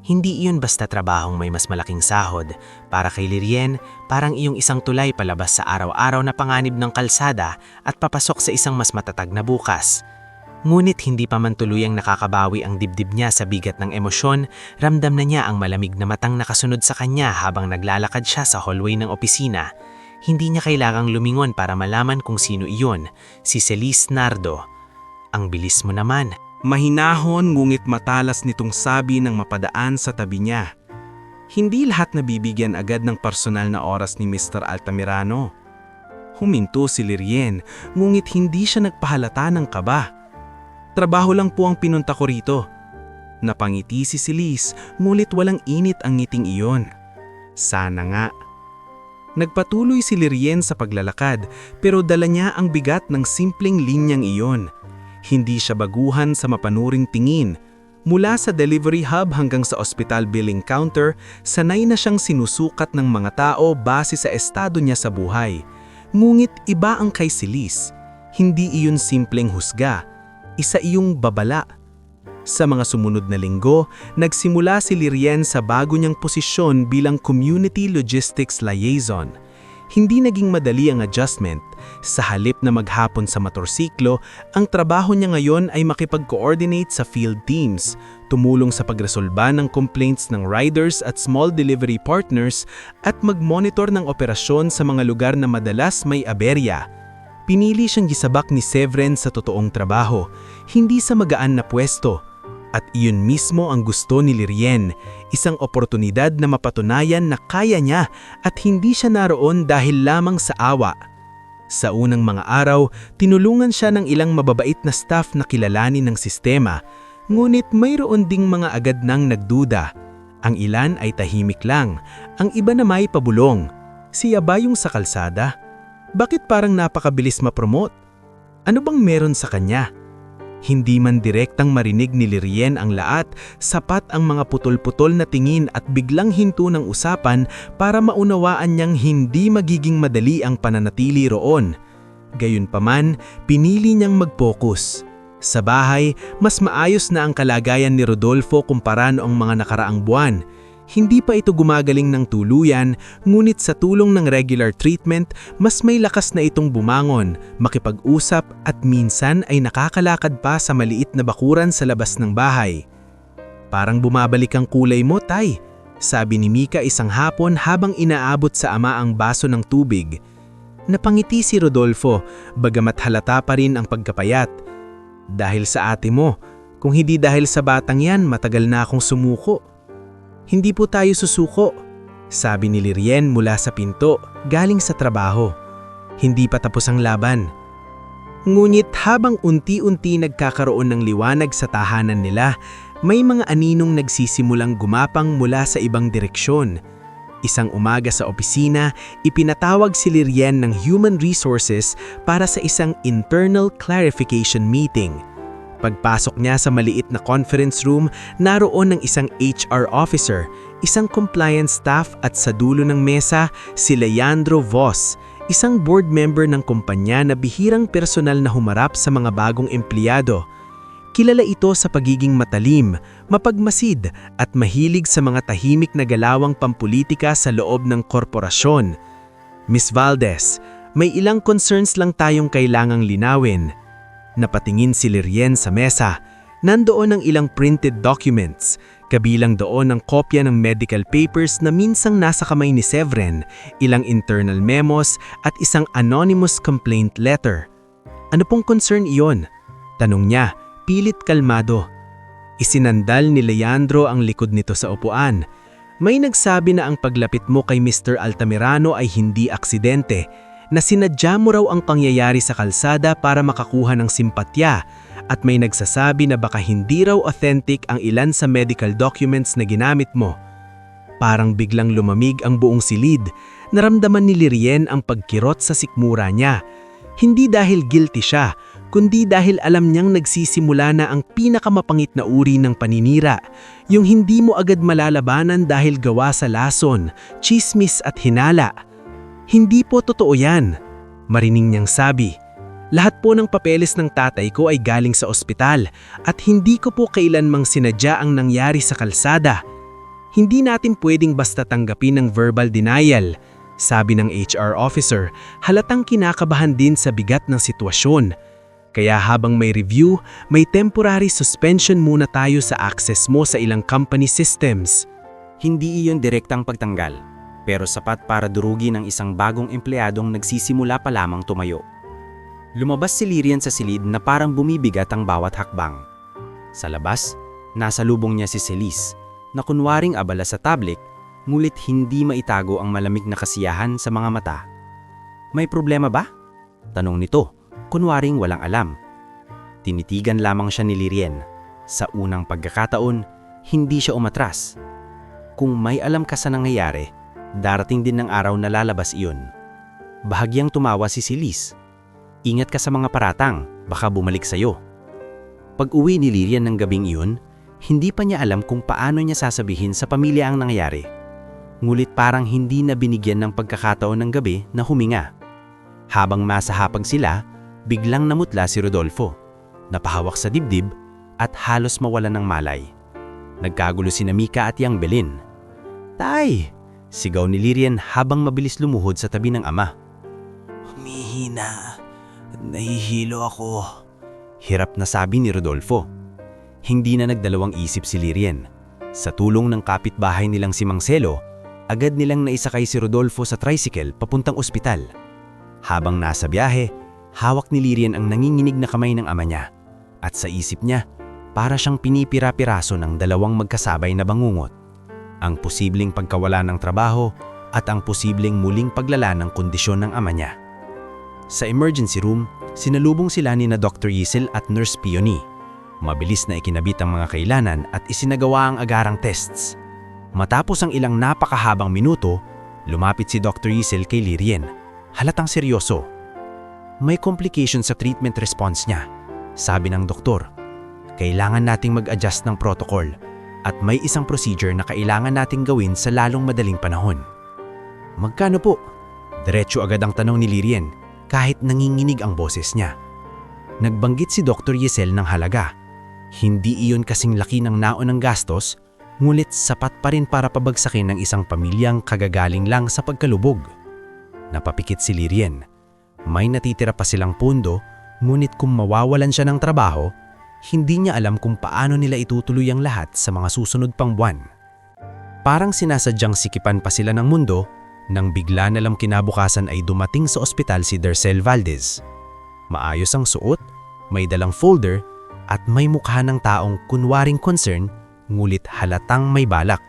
Hindi iyon basta trabahong may mas malaking sahod. Para kay Lirien, parang iyong isang tulay palabas sa araw-araw na panganib ng kalsada at papasok sa isang mas matatag na bukas. Ngunit hindi pa man tuluyang nakakabawi ang dibdib niya sa bigat ng emosyon, ramdam na niya ang malamig na matang nakasunod sa kanya habang naglalakad siya sa hallway ng opisina. Hindi niya kailangang lumingon para malaman kung sino iyon, si Celise Nardo. "Ang bilis mo naman."
Mahinahon ngunit matalas nitong sabi ng mapadaan sa tabi niya. Hindi lahat nabibigyan agad ng personal na oras ni Mr. Altamirano. Huminto si Lirien, ngunit hindi siya nagpahalata ng kaba. "Trabaho lang po ang pinunta ko rito." Napangiti si Celise, ngunit walang init ang ngiting iyon. Sana nga. Nagpatuloy si Lirien sa paglalakad, pero dala niya ang bigat ng simpleng linyang iyon. Hindi siya baguhan sa mapanuring tingin. Mula sa delivery hub hanggang sa ospital billing counter, sanay na siyang sinusukat ng mga tao base sa estado niya sa buhay. Ngunit iba ang kay Celise. Hindi iyon simpleng husga. Isa iyong babala. Sa mga sumunod na linggo, nagsimula si Lirien sa bago niyang posisyon bilang Community Logistics Liaison. Hindi naging madali ang adjustment. Sa halip na maghapon sa motorsiklo, ang trabaho niya ngayon ay makipag-coordinate sa field teams, tumulong sa pagresolba ng complaints ng riders at small delivery partners, at mag-monitor ng operasyon sa mga lugar na madalas may aberya. Pinili siyang gisabak ni Severin sa totoong trabaho, hindi sa magaan na pwesto. At iyon mismo ang gusto ni Lirien, isang oportunidad na mapatunayan na kaya niya at hindi siya naroon dahil lamang sa awa. Sa unang mga araw, tinulungan siya ng ilang mababait na staff na kilalanin ng sistema, ngunit mayroon ding mga agad nang nagduda. Ang ilan ay tahimik lang, ang iba na may pabulong. Siya ba yung sa kalsada? Bakit parang napakabilis ma-promote? Ano bang meron sa kanya? Hindi man direktang marinig ni Lirien ang lahat, sapat ang mga putol-putol na tingin at biglang hinto ng usapan para maunawaan niyang hindi magiging madali ang pananatili roon. Gayunpaman, pinili niyang mag-focus. Sa bahay, mas maayos na ang kalagayan ni Rodolfo kumpara noong mga nakaraang buwan. Hindi pa ito gumagaling ng tuluyan, ngunit sa tulong ng regular treatment, mas may lakas na itong bumangon, makipag-usap at minsan ay nakakalakad pa sa maliit na bakuran sa labas ng bahay. Parang bumabalik ang kulay mo, Tay, sabi ni Mika isang hapon habang inaabot sa ama ang baso ng tubig. Napangiti si Rodolfo, bagamat halata pa rin ang pagkapayat. Dahil sa ate mo, kung hindi dahil sa batang yan, matagal na akong sumuko. Hindi po tayo susuko, sabi ni Lirien mula sa pinto, galing sa trabaho. Hindi pa tapos ang laban. Ngunit habang unti-unti nagkakaroon ng liwanag sa tahanan nila, may mga aninong nagsisimulang gumapang mula sa ibang direksyon. Isang umaga sa opisina, ipinatawag si Lirien ng Human Resources para sa isang internal clarification meeting. Pagpasok niya sa maliit na conference room, naroon ng isang HR officer, isang compliance staff at sa dulo ng mesa si Leandro Vos, isang board member ng kumpanya na bihirang personal na humarap sa mga bagong empleyado. Kilala ito sa pagiging matalim, mapagmasid at mahilig sa mga tahimik na galawang pampulitika sa loob ng korporasyon. Miss Valdez, may ilang concerns lang tayong kailangang linawin. Napatingin si Lirien sa mesa. Nandoon ang ilang printed documents, kabilang doon ang kopya ng medical papers na minsang nasa kamay ni Severin, ilang internal memos at isang anonymous complaint letter. Ano pong concern iyon? Tanong niya, pilit kalmado. Isinandal ni Leandro ang likod nito sa upuan. May nagsabi na ang paglapit mo kay Mr. Altamirano ay hindi aksidente, na sinadya mo raw ang pangyayari sa kalsada para makakuha ng simpatya, at may nagsasabi na baka hindi raw authentic ang ilan sa medical documents na ginamit mo. Parang biglang lumamig ang buong silid, naramdaman ni Lirien ang pagkirot sa sikmura niya. Hindi dahil guilty siya, kundi dahil alam niyang nagsisimula na ang pinakamapangit na uri ng paninira, yung hindi mo agad malalabanan dahil gawa sa lason, chismis at hinala. Hindi po totoo yan, marining niyang sabi. Lahat po ng papeles ng tatay ko ay galing sa ospital at hindi ko po kailanmang sinadya ang nangyari sa kalsada. Hindi natin pwedeng basta tanggapin ng verbal denial, sabi ng HR officer, halatang kinakabahan din sa bigat ng sitwasyon. Kaya habang may review, may temporary suspension muna tayo sa access mo sa ilang company systems.
Hindi iyon direktang pagtanggal, pero sapat para durugin ang isang bagong empleyadong nagsisimula pa lamang tumayo. Lumabas si Lirien sa silid na parang bumibigat ang bawat hakbang. Sa labas, nasa lubong niya si Celis, na kunwaring abala sa tablet, ngulit hindi maitago ang malamig na kasiyahan sa mga mata. May problema ba? Tanong nito, kunwaring walang alam. Tinitigan lamang siya ni Lirien. Sa unang pagkakataon, hindi siya umatras. Kung may alam ka sa nangyayari, darating din ng araw na lalabas iyon. Bahagyang tumawa si Celis. Ingat ka sa mga paratang, baka bumalik sa'yo. Pag-uwi ni Lirien ng gabing iyon, hindi pa niya alam kung paano niya sasabihin sa pamilya ang nangyari. Ngulit parang hindi na binigyan ng pagkakataon ng gabi na huminga. Habang masahapag sila, biglang namutla si Rodolfo. Napahawak sa dibdib at halos mawalan ng malay. Nagkagulo si Mika at Yang Belin. "Tay!" sigaw ni Lirien habang mabilis lumuhod sa tabi ng ama. "Humihina. Nahihilo ako." Hirap na sabi ni Rodolfo. Hindi na nagdalawang isip si Lirien. Sa tulong ng kapitbahay nilang si Marcelo, agad nilang naisakay si Rodolfo sa tricycle papuntang ospital. Habang nasa biyahe, hawak ni Lirien ang nanginginig na kamay ng ama niya. At sa isip niya, para siyang pinipira-piraso ng dalawang magkasabay na bangungot. Ang posibleng pagkawala ng trabaho at ang posibleng muling paglala ng kondisyon ng ama niya. Sa emergency room, sinalubong sila ni na Dr. Yisel at Nurse Peony. Mabilis na ikinabit ang mga kailanan at isinagawa ang agarang tests. Matapos ang ilang napakahabang minuto, lumapit si Dr. Yisel kay Lirien. Halatang seryoso. May complication sa treatment response niya, sabi ng doktor. Kailangan nating mag-adjust ng protocol at may isang procedure na kailangan nating gawin sa lalong madaling panahon. Magkano po? Diretso agad ang tanong ni Lirien kahit nanginginig ang boses niya. Nagbanggit si Dr. Yisel ng halaga. Hindi iyon kasing laki ng naunang gastos,
ngunit sapat pa rin para pabagsakin ng isang pamilyang kagagaling lang sa pagkalubog. Napapikit si Lirien. May natitira pa silang pundo, ngunit kung mawawalan siya ng trabaho, hindi niya alam kung paano nila itutuloy ang lahat sa mga susunod pang buwan. Parang sinasadyang sikipan pa sila ng mundo nang bigla na lang kinabukasan ay dumating sa ospital si Darcel Valdez. Maayos ang suot, may dalang folder at may mukha ng taong kunwaring concern ngulit halatang may balak.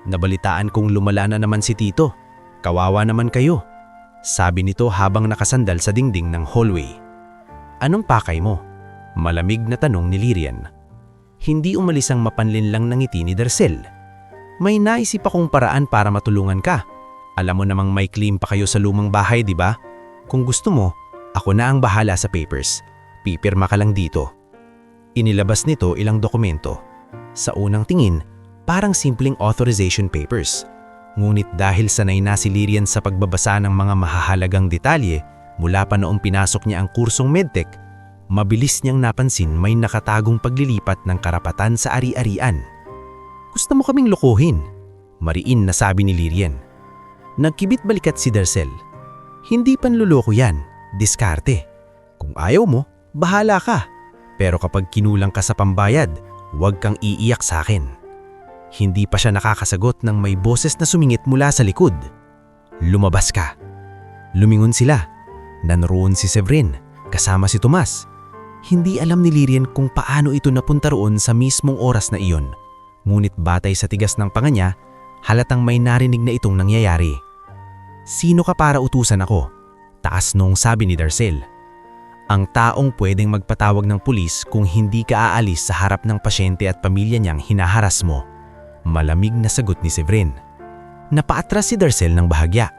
Nabalitaan kong lumala na naman si Tito. Kawawa naman kayo, sabi nito habang nakasandal sa dingding ng hallway. Anong pakay mo? Malamig na tanong ni Lirien. Hindi umalis ang mapanlinlang ng ngiti ni Darcel. May naisip akong paraan para matulungan ka. Alam mo namang may claim pa kayo sa lumang bahay, di ba? Kung gusto mo, ako na ang bahala sa papers. Pipirma ka lang dito. Inilabas nito ilang dokumento. Sa unang tingin, parang simpleng authorization papers. Ngunit dahil sanay na si Lirien sa pagbabasa ng mga mahahalagang detalye mula pa noong pinasok niya ang kursong medtech, mabilis niyang napansin may nakatagong paglilipat ng karapatan sa ari-arian. Gusto mo kaming lokohin? Mariin na sabi ni Lirien. Nagkibit balikat si Darcel. Hindi panluloko yan, diskarte. Kung ayaw mo, bahala ka. Pero kapag kinulang ka sa pambayad, huwag kang iiyak sa akin. Hindi pa siya nakakasagot nang may boses na sumingit mula sa likod. Lumabas ka. Lumingon sila. Nanroon si Severin, kasama si Tomas. Hindi alam ni Lirien kung paano ito napunta roon sa mismong oras na iyon. Ngunit batay sa tigas ng panga niya, halatang may narinig na itong nangyayari. Sino ka para utusan ako? Taas nung sabi ni Darcel. Ang taong pwedeng magpatawag ng pulis kung hindi ka aalis sa harap ng pasyente at pamilya niyang hinaharas mo. Malamig na sagot ni Severin. Napaatras si Darcel ng bahagya.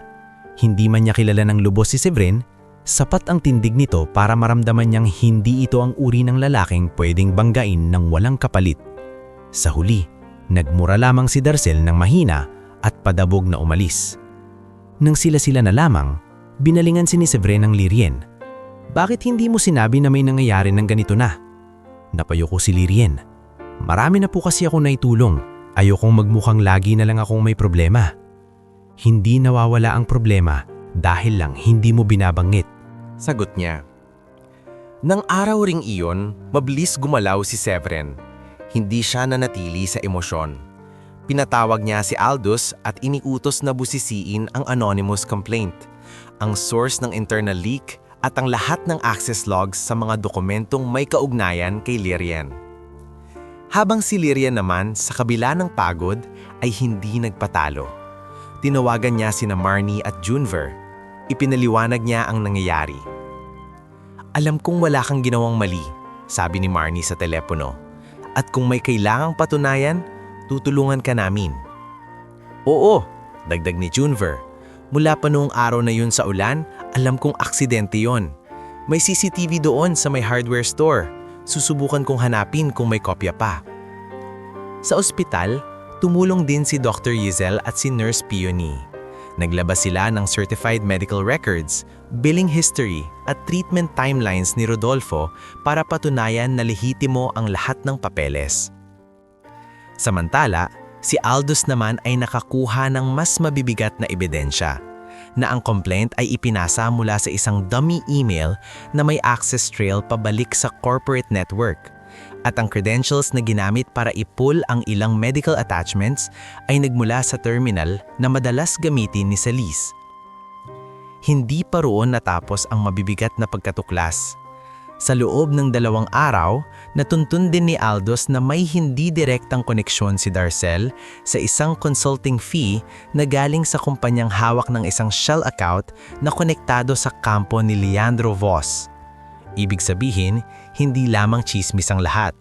Hindi man niya kilala ng lubos si Severin, sapat ang tindig nito para maramdaman niyang hindi ito ang uri ng lalaking pwedeng banggain ng walang kapalit. Sa huli, nagmura lamang si Darcel ng mahina at padabog na umalis. Nang sila-sila na lamang, binalingan si Severin ng Lirien. Bakit hindi mo sinabi na may nangyayari ng ganito na? Napayuko si Lirien. Marami na po kasi ako naitulong. Ayokong magmukhang lagi na lang akong may problema. Hindi nawawala ang problema dahil lang hindi mo binabanggit.
Sagot niya. Nang araw ring iyon, mabilis gumalaw si Severin. Hindi siya nanatili sa emosyon. Pinatawag niya si Aldous at iniutos na busisiin ang anonymous complaint, ang source ng internal leak at ang lahat ng access logs sa mga dokumentong may kaugnayan kay Lirien. Habang si Lirien naman sa kabila ng pagod ay hindi nagpatalo. Tinawagan niya sina Marnie at Junver. Ipinaliwanag niya ang nangyayari. Alam kong wala kang ginawang mali, sabi ni Marnie sa telepono. At kung may kailangang patunayan, tutulungan ka namin. Oo, dagdag ni Junver. Mula pa noong araw na yun sa ulan, alam kong aksidente yon. May CCTV doon sa may hardware store. Susubukan kong hanapin kung may kopya pa. Sa ospital, tumulong din si Dr. Yizel at si Nurse Peony. Naglabas sila ng certified medical records, billing history at treatment timelines ni Rodolfo para patunayan na lehitimo ang lahat ng papeles. Samantala, si Aldous naman ay nakakuha ng mas mabibigat na ebidensya na ang complaint ay ipinasa mula sa isang dummy email na may access trail pabalik sa corporate network at ang credentials na ginamit para i-pull ang ilang medical attachments ay nagmula sa terminal na madalas gamitin ni Celis. Hindi pa roon natapos ang mabibigat na pagkatuklas. Sa loob ng 2 araw, natuntun din ni Aldous na may hindi direktang koneksyon si Darcel sa isang consulting fee na galing sa kumpanyang hawak ng isang shell account na konektado sa kampo ni Leandro Voss. Ibig sabihin, hindi lamang tsismis ang lahat.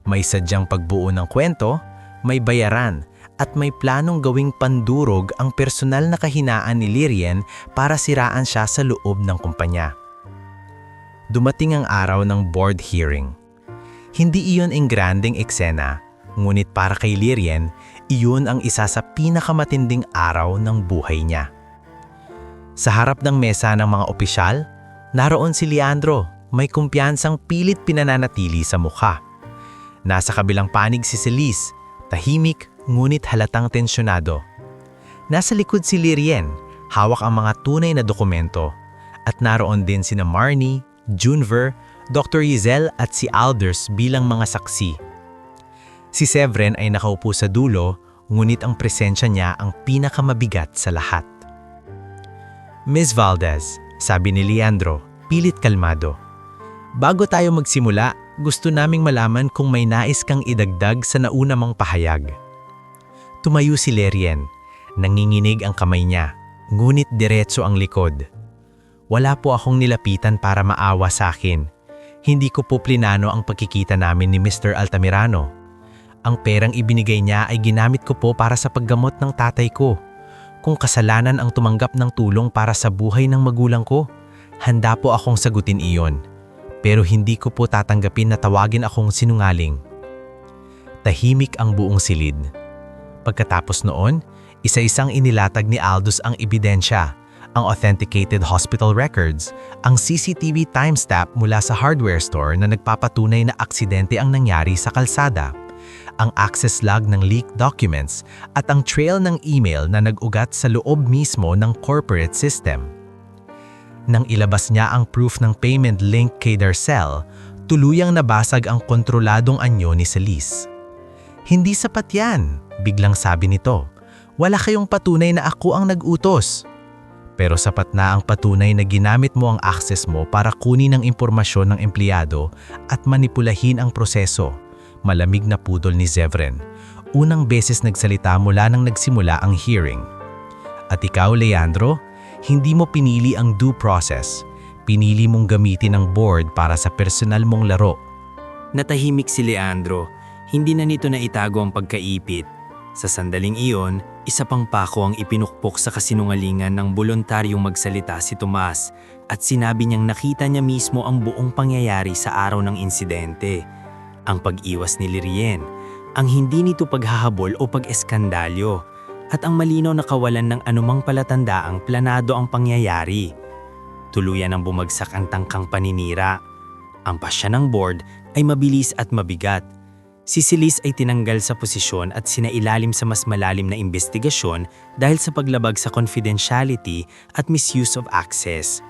May sadyang pagbuo ng kwento, may bayaran, at may planong gawing pandurog ang personal na kahinaan ni Lirien para siraan siya sa loob ng kumpanya. Dumating ang araw ng board hearing. Hindi iyon ang granding eksena, ngunit para kay Lirien, iyon ang isa sa pinakamatinding araw ng buhay niya. Sa harap ng mesa ng mga opisyal, naroon si Leandro, may kumpiyansang pilit pinananatili sa mukha. Nasa kabilang panig si Celis, tahimik
ngunit halatang tensyonado. Nasa likod si Lirien, hawak ang mga tunay na dokumento. At naroon din sina Marnie, Junver, Dr. Yizel at si Aldous bilang mga saksi. Si Severin ay nakaupo sa dulo, ngunit ang presensya niya ang pinakamabigat sa lahat. Ms. Valdez, sabi ni Leandro, pilit kalmado. Bago tayo magsimula, gusto naming malaman kung may nais kang idagdag sa nauna mong pahayag. Tumayo si Lirien. Nanginginig ang kamay niya, ngunit diretso ang likod. Wala po akong nilapitan para maawa sa akin. Hindi ko po plinano ang pagkikita namin ni Mr. Altamirano. Ang perang ibinigay niya ay ginamit ko po para sa paggamot ng tatay ko. Kung kasalanan ang tumanggap ng tulong para sa buhay ng magulang ko, handa po akong sagutin iyon. Pero hindi ko po tatanggapin na tawagin akong sinungaling. Tahimik ang buong silid. Pagkatapos noon, isa-isang inilatag ni Aldous ang ebidensya, ang authenticated hospital records, ang CCTV timestamp mula sa hardware store na nagpapatunay na aksidente ang nangyari sa kalsada, ang access log ng leaked documents at ang trail ng email na nag-ugat sa loob mismo ng corporate system. Nang ilabas niya ang proof ng payment link kay Darcel, tuluyang nabasag ang kontroladong anyo ni Celis. Hindi sapat yan, biglang sabi nito. Wala kayong patunay na ako ang nag-utos. Pero sapat na ang patunay na ginamit mo ang access mo para kunin ang impormasyon ng empleyado at manipulahin ang proseso. Malamig na pudol ni Severin. Unang beses nagsalita mula nang nagsimula ang hearing. At ikaw, Leandro, hindi mo pinili ang due process. Pinili mong gamitin ang board para sa personal mong laro.
Natahimik si Leandro. Hindi na nito na itago ang pagkaipit. Sa sandaling iyon, isa pang pako ang ipinukpok sa kasinungalingan ng boluntaryong magsalita si Tomas at sinabi niyang nakita niya mismo ang buong pangyayari sa araw ng insidente. Ang pag-iwas ni Lirien, ang hindi nito paghahabol o pag-eskandalyo, at ang malinaw na kawalan ng anumang palatandaang planado ang pangyayari. Tuluyan ang bumagsak ang tangkang paninira. Ang pasya ng board ay mabilis at mabigat. Si Celis ay tinanggal sa posisyon at sinailalim sa mas malalim na investigasyon dahil sa paglabag sa confidentiality at misuse of access.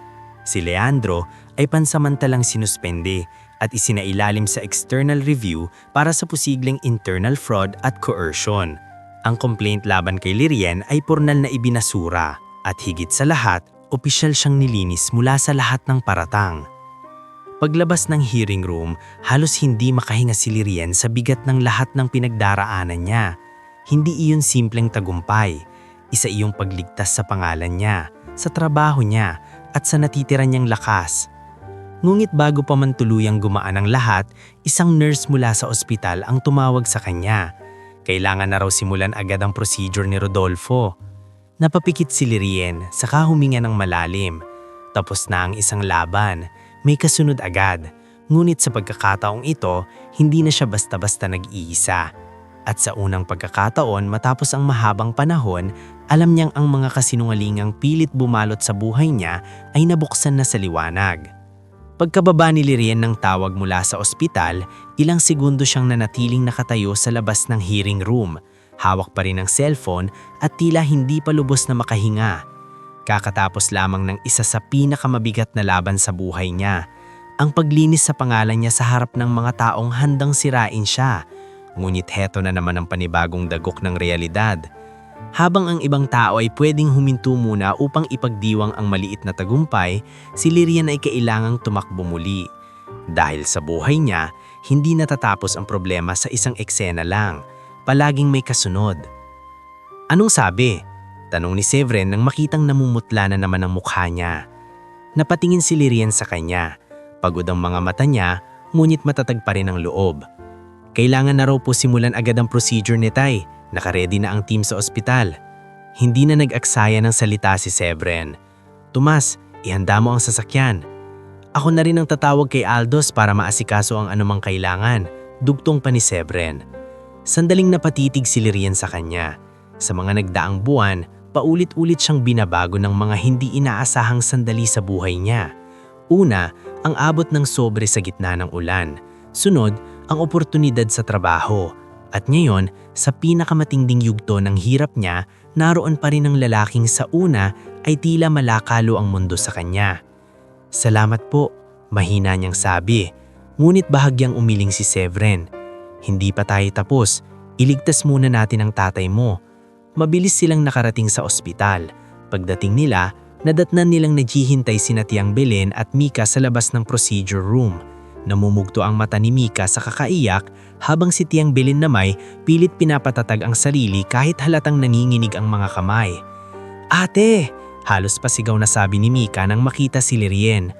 Si Leandro ay pansamantalang sinuspende at isinailalim sa external review para sa posibleng internal fraud at coercion. Ang complaint laban kay Lirien ay pornal na ibinasura at higit sa lahat, opisyal siyang nilinis mula sa lahat ng paratang. Paglabas ng hearing room, halos hindi makahinga si Lirien sa bigat ng lahat ng pinagdaraanan niya. Hindi iyon simpleng tagumpay, isa iyong pagligtas sa pangalan niya, sa trabaho niya, at sa natitira niyang lakas. Ngunit bago pa man tuluyang gumaan ang lahat, isang nurse mula sa ospital ang tumawag sa kanya. Kailangan na raw simulan agad ang procedure ni Rodolfo. Napapikit si Lirien, saka huminga ng malalim. Tapos na ang isang laban, may kasunod agad. Ngunit sa pagkakataong ito, hindi na siya basta-basta nag-iisa. At sa unang pagkakataon matapos ang mahabang panahon, alam niyang ang mga kasinungalingang pilit bumalot sa buhay niya ay nabuksan na sa liwanag. Pagkababa ni Lirien ng tawag mula sa ospital, ilang segundo siyang nanatiling nakatayo sa labas ng hearing room. Hawak pa rin ang cellphone at tila hindi pa lubos na makahinga. Kakatapos lamang ng isa sa pinakamabigat na laban sa buhay niya, ang paglinis sa pangalan niya sa harap ng mga taong handang sirain siya. Ngunit heto na naman ang panibagong dagok ng realidad. Habang ang ibang tao ay pwedeng huminto muna upang ipagdiwang ang maliit na tagumpay, si Lirien ay kailangang tumakbo muli. Dahil sa buhay niya, hindi natatapos ang problema sa isang eksena lang. Palaging may kasunod. Anong sabi? Tanong ni Severin nang makitang namumutla na naman ang mukha niya. Napatingin si Lirien sa kanya. Pagod ang mga mata niya, ngunit matatag pa rin ang loob. Kailangan na raw po simulan agad ang procedure ni Tay. Nakaredy na ang team sa ospital. Hindi na nag-aksaya ng salita si Severin. Tomas, ihanda mo ang sasakyan. Ako na rin ang tatawag kay Aldous para maasikaso ang anumang kailangan. Dugtong pa ni Severin. Sandaling napatitig si Lirien sa kanya. Sa mga nagdaang buwan, paulit-ulit siyang binabago ng mga hindi inaasahang sandali sa buhay niya. Una, ang abot ng sobre sa gitna ng ulan. Sunod, ang oportunidad sa trabaho.
At ngayon, sa pinakamatinding yugto ng hirap niya, naroon pa rin ang lalaking sa una ay tila malakalo ang mundo sa kanya. "Salamat po," mahina niyang sabi. Ngunit bahagyang umiling si Severin. "Hindi pa tayo tapos. Iligtas muna natin ang tatay mo." Mabilis silang nakarating sa ospital. Pagdating nila, nadatnan nilang naghihintay sina Tiang Belen at Mika sa labas ng procedure room. Namumugto ang mata ni Mika sa kakaiyak habang si Tiang Belen namay pilit pinapatatag ang sarili kahit halatang nanginginig ang mga kamay. "Ate!" Halos pasigaw na sabi ni Mika nang makita si Lirien.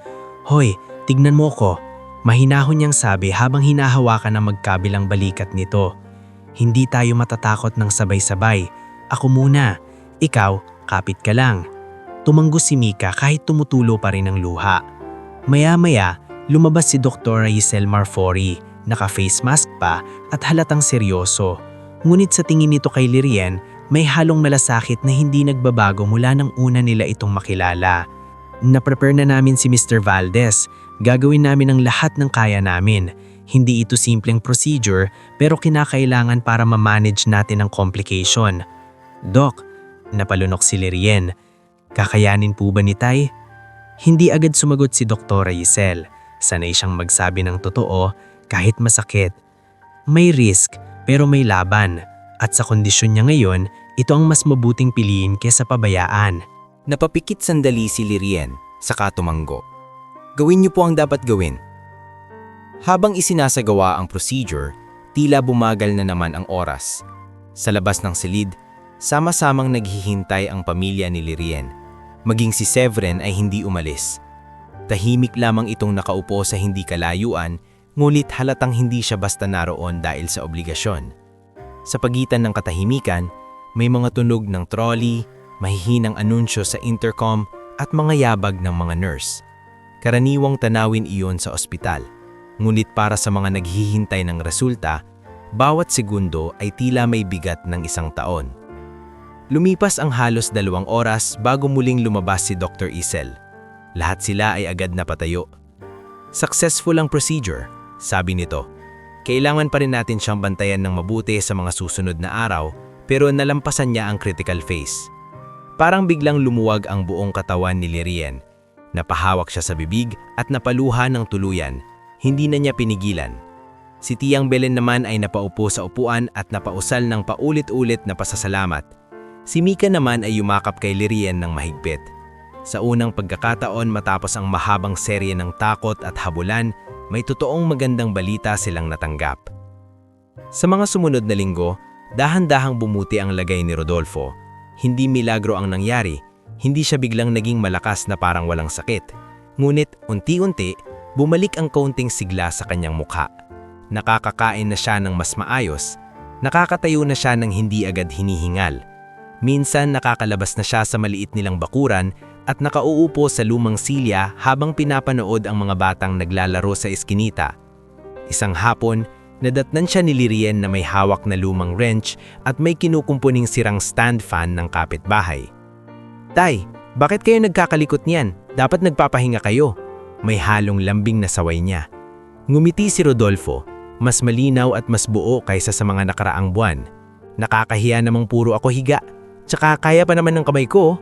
"Hoy, tignan mo ko." Mahinahon niyang sabi habang hinahawakan ang magkabilang balikat nito. "Hindi tayo matatakot ng sabay-sabay. Ako muna. Ikaw, kapit ka lang." Tumanggo si Mika kahit tumutulo pa rin ang luha. Maya-maya, lumabas si Dr. Giselle Marfori, naka-face mask pa at halatang seryoso. Ngunit sa tingin nito kay Lirien, may halong malasakit na hindi nagbabago mula nang una nila itong makilala. "Na-prepare na namin si Mr. Valdez. Gagawin namin ang lahat ng kaya namin. Hindi ito simpleng procedure pero kinakailangan para ma-manage natin ang complication." "Doc," napalunok si Lirien, "kakayanin po ba ni Tay?" Hindi agad sumagot si Dr. Giselle. Sanay siyang magsabi ng totoo kahit masakit. May risk pero may laban. At sa kondisyon niya ngayon, ito ang mas mabuting piliin kesa pabayaan.
Napapikit sandali si Lirien, saka tumanggo. "Gawin niyo po ang dapat gawin." Habang isinasagawa ang procedure, tila bumagal na naman ang oras. Sa labas ng silid, sama-samang naghihintay ang pamilya ni Lirien. Maging si Severin ay hindi umalis. Tahimik lamang itong nakaupo sa hindi kalayuan, ngunit halatang hindi siya basta naroon dahil sa obligasyon. Sa pagitan ng katahimikan, may mga tunog ng trolley, mahihinang anunsyo sa intercom at mga yabag ng mga nurse. Karaniwang tanawin iyon sa ospital, ngunit para sa mga naghihintay ng resulta, bawat segundo ay tila may bigat ng 1 taon. Lumipas ang halos 2 oras bago muling lumabas si Dr. Giselle. Lahat sila ay agad na patayo. "Successful ang procedure," sabi nito. "Kailangan pa rin natin siyang bantayan ng mabuti sa mga susunod na araw, pero nalampasan niya ang critical phase." Parang biglang lumuwag ang buong katawan ni Lirien. Napahawak siya sa bibig at napaluha ng tuluyan. Hindi na niya pinigilan. Si Tiang Belen naman ay napaupo sa upuan at napausal ng paulit-ulit na pasasalamat. Si Mika naman ay yumakap kay Lirien ng mahigpit. Sa unang pagkakataon matapos ang mahabang serye ng takot at habulan, may totoong magandang balita silang natanggap. Sa mga sumunod na linggo, dahan-dahang bumuti ang lagay ni Rodolfo. Hindi milagro ang nangyari, hindi siya biglang naging malakas na parang walang sakit. Ngunit unti-unti, bumalik ang kaunting sigla sa kanyang mukha. Nakakakain na siya ng mas maayos, nakakatayo na siya ng hindi agad hinihingal. Minsan nakakalabas na siya sa maliit nilang bakuran at nakauupo sa lumang silya habang pinapanood ang mga batang naglalaro sa eskinita. Isang hapon, nadatnan siya ni Lirien na may hawak na lumang wrench at may kinukumpuning sirang stand fan ng kapitbahay. "Tay, bakit kayo nagkakalikot niyan? Dapat nagpapahinga kayo." May halong lambing na saway niya. Ngumiti si Rodolfo, mas malinaw at mas buo kaysa sa mga nakaraang buwan. "Nakakahiya namang puro ako higa. Tsaka kaya pa naman ng kamay ko."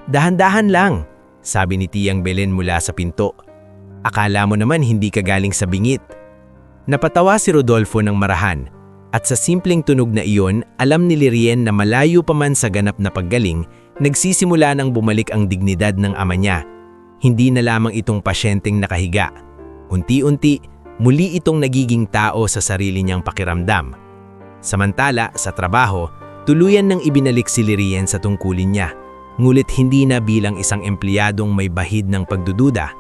"Dahan-dahan lang," sabi ni Tiang Belen mula sa pinto. "Akala mo naman hindi ka galing sa bingit." Napatawa si Rodolfo ng marahan, at sa simpleng tunog na iyon, alam ni Lirien na malayo pa man sa ganap na paggaling, nagsisimula nang bumalik ang dignidad ng ama niya. Hindi na lamang itong pasyenteng nakahiga. Unti-unti, muli itong nagiging tao sa sarili niyang pakiramdam. Samantala, sa trabaho, tuluyan nang ibinalik si Lirien sa tungkulin niya, ngulit hindi na bilang isang empleyadong may bahid ng pagdududa.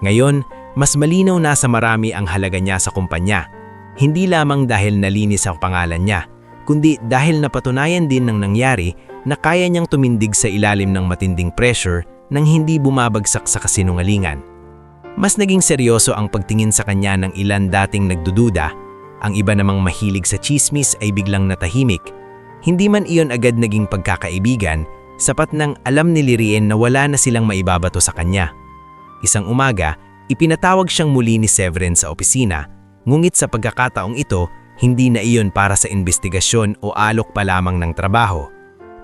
Ngayon, mas malinaw na sa marami ang halaga niya sa kumpanya. Hindi lamang dahil nalinis ang pangalan niya, kundi dahil napatunayan din ng nangyari na kaya niyang tumindig sa ilalim ng matinding pressure nang hindi bumabagsak sa kasinungalingan. Mas naging seryoso ang pagtingin sa kanya ng ilan dating nagdududa. Ang iba namang mahilig sa chismis ay biglang natahimik. Hindi man iyon agad naging pagkakaibigan, sapat nang alam ni Lirien na wala na silang maibabato sa kanya. Isang umaga, ipinatawag siyang muli ni Severin sa opisina, ngunit sa pagkakataong ito,
Hindi na iyon para sa investigasyon o alok pa lamang ng trabaho.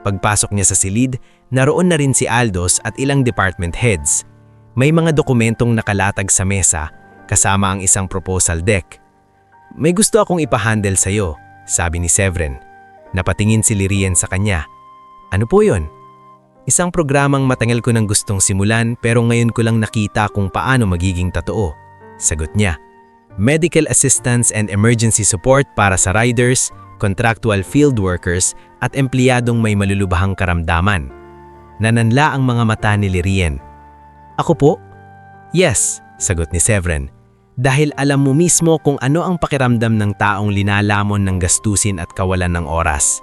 Pagpasok niya sa silid, naroon na rin si Aldos at ilang department heads. May mga dokumentong nakalatag sa mesa, kasama ang isang proposal deck. May gusto akong ipahandle sa'yo, sabi ni Severin. Napatingin si Lirien sa kanya. Ano po yun? Isang programang matagal ko nang gustong simulan pero ngayon ko lang nakita kung paano magiging totoo. Sagot niya. Medical assistance and emergency support para sa riders, contractual field workers at empleyadong may malulubhang karamdaman. Nananla ang mga mata ni Lirien. Ako po? Yes, sagot ni Severin. Dahil alam mo mismo kung ano ang pakiramdam ng taong linalamon ng gastusin at kawalan ng oras.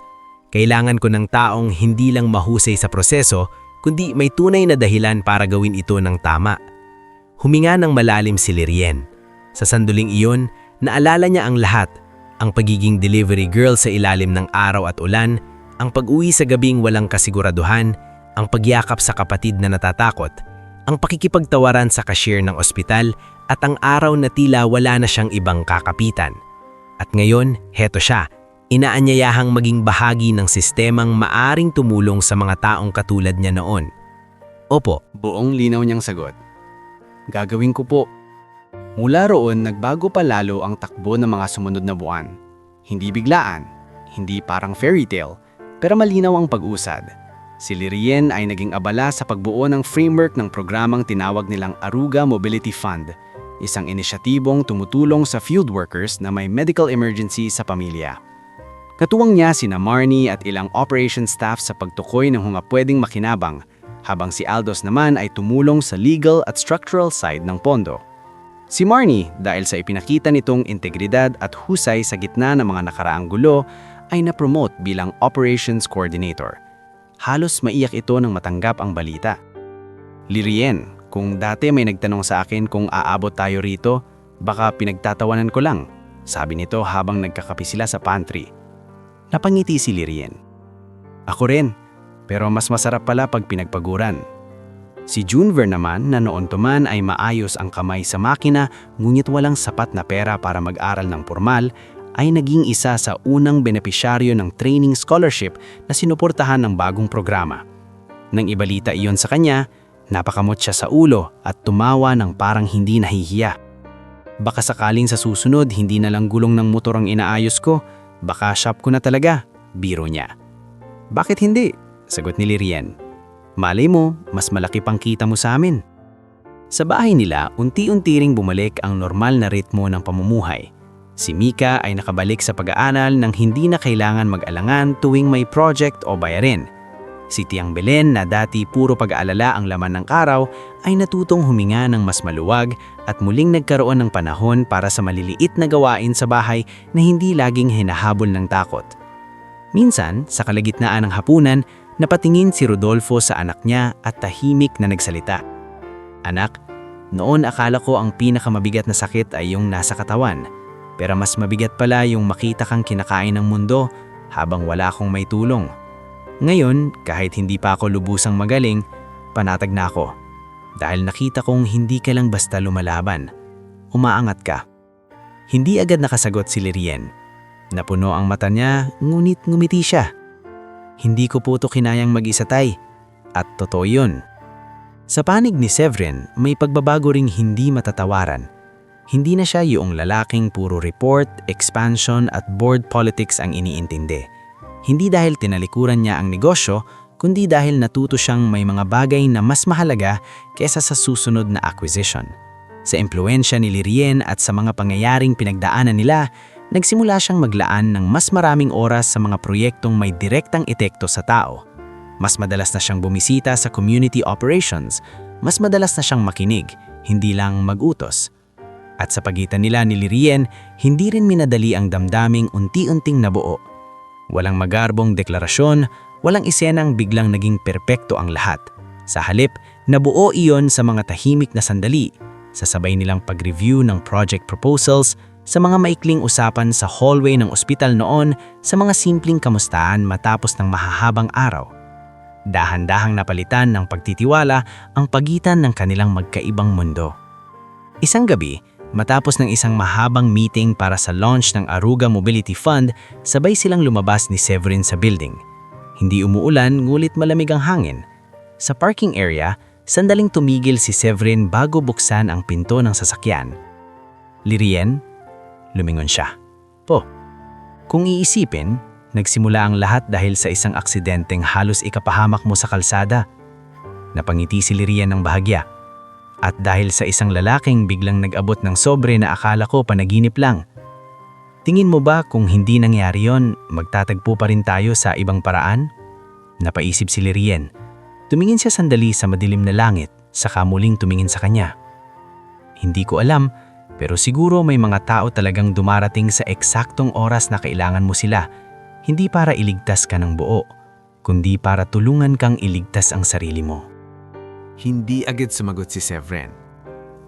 Kailangan ko ng taong hindi lang mahusay sa proseso, kundi may tunay na dahilan para gawin ito ng tama. Huminga ng malalim si Lirien. Sa sanduling iyon, naalala niya ang lahat, ang pagiging delivery girl sa ilalim ng araw at ulan, ang pag-uwi sa gabing walang kasiguraduhan, ang pagyakap sa kapatid na natatakot, ang pakikipagtawaran sa cashier ng ospital, at ang araw na tila wala na siyang ibang kakapitan. At ngayon, heto siya, inaanyayahang maging bahagi ng sistemang maaring tumulong sa mga taong katulad niya noon. Opo,
Buong linaw niyang sagot. Gagawin ko po. Mula roon, nagbago pa lalo ang takbo ng mga sumunod na buwan. Hindi biglaan, hindi parang fairy tale, pero malinaw ang pag-usad. Si Lirien ay naging abala sa pagbuo ng framework ng programang tinawag nilang Aruga Mobility Fund, isang inisyatibong tumutulong sa field workers na may medical emergency sa pamilya. Katuwang niya sina Marnie at ilang operation staff sa pagtukoy ng mga pwedeng makinabang, habang si Aldos naman ay tumulong sa legal at structural side ng pondo. Si Marnie, dahil sa ipinakita nitong integridad at husay sa gitna ng mga nakaraang gulo, ay na-promote bilang operations coordinator. Halos maiyak ito nang matanggap ang balita. Lirien, kung dati may nagtanong sa akin kung aabot tayo rito, baka pinagtatawanan ko lang, sabi nito habang nagkakape sila sa pantry. Napangiti si Lirien. Ako rin, pero mas masarap pala pag pinagpaguran. Si Junver naman na noon tuman ay maayos ang kamay sa makina ngunit walang sapat na pera para mag-aral ng formal, ay naging isa sa unang benepisyaryo ng training scholarship na sinuportahan ng bagong programa. Nang ibalita iyon sa kanya, napakamot siya sa ulo at tumawa ng parang hindi nahihiya. Baka sakaling sa susunod hindi na lang gulong ng motor ang inaayos ko, baka shop ko na talaga, biro niya. Bakit hindi? Sagot ni Lirien. Malay mo, mas malaki pang kita mo sa amin. Sa bahay nila, unti-unti ring bumalik ang normal na ritmo ng pamumuhay. Si Mika ay nakabalik sa pag-aaral nang hindi na kailangan mag-alangan tuwing may project o bayarin. Si Tiang Belen na dati puro pag-aalala ang laman ng araw ay natutong huminga ng mas maluwag at muling nagkaroon ng panahon para sa maliliit na gawain sa bahay na hindi laging hinahabol ng takot. Minsan, sa kalagitnaan ng hapunan, napatingin si Rodolfo sa anak niya at tahimik na nagsalita. Anak, noon akala ko ang pinakamabigat na sakit ay yung nasa katawan. Pero mas mabigat pala yung makita kang kinakain ng mundo habang wala akong may tulong. Ngayon, kahit hindi pa ako lubusang magaling, panatag na ako. Dahil nakita kong hindi ka lang basta lumalaban. Umaangat ka. Hindi agad nakasagot si Lirien. Napuno ang mata niya, ngunit ngumiti siya. Hindi ko po ito kinayang mag-isa, tay. At totoo yun. Sa panig ni Severin, may pagbabago ring hindi matatawaran. Hindi na siya yung lalaking puro report, expansion at board politics ang iniintindi. Hindi dahil tinalikuran niya ang negosyo, kundi dahil natuto siyang may mga bagay na mas mahalaga kaysa sa susunod na acquisition. Sa impluensya ni Lirien at sa mga pangyayaring pinagdaanan nila, nagsimula siyang maglaan ng mas maraming oras sa mga proyektong may direktang epekto sa tao. Mas madalas na siyang bumisita sa community operations, mas madalas na siyang makinig, hindi lang mag-utos. At sa pagitan nila ni Lirien, hindi rin minadali ang damdaming unti-unting nabuo. Walang magarbong deklarasyon, walang isenang biglang naging perpekto ang lahat. Sa halip, nabuo iyon sa mga tahimik na sandali, sa sabay nilang pag-review ng project proposals, sa mga maikling usapan sa hallway ng ospital noon, sa mga simpleng kamustahan matapos ng mahahabang araw. Dahan-dahang napalitan ng pagtitiwala ang pagitan ng kanilang magkaibang mundo. Isang gabi,
Matapos ng isang mahabang meeting para sa launch ng Aruga Mobility Fund, sabay silang lumabas ni Severin sa building. Hindi umuulan ngulit malamig ang hangin. Sa parking area, sandaling tumigil si Severin bago buksan ang pinto ng sasakyan. "Lirien?" Lumingon siya. "Po." Kung iisipin, nagsimula ang lahat dahil sa isang aksidenteng halos ikapahamak mo sa kalsada. Napangiti si Lirien ng bahagya. At dahil sa isang lalaking biglang nag-abot ng sobre na akala ko panaginip lang. Tingin mo ba kung hindi nangyari yon, magtatagpo pa rin tayo sa ibang paraan? Napaisip si Lirien. Tumingin siya sandali sa madilim na langit, saka muling tumingin sa kanya. Hindi ko alam, pero siguro may mga tao talagang dumarating sa eksaktong oras na kailangan mo sila, hindi para iligtas ka ng buo, kundi para tulungan kang iligtas ang sarili mo.
Hindi agad sumagot si Severin.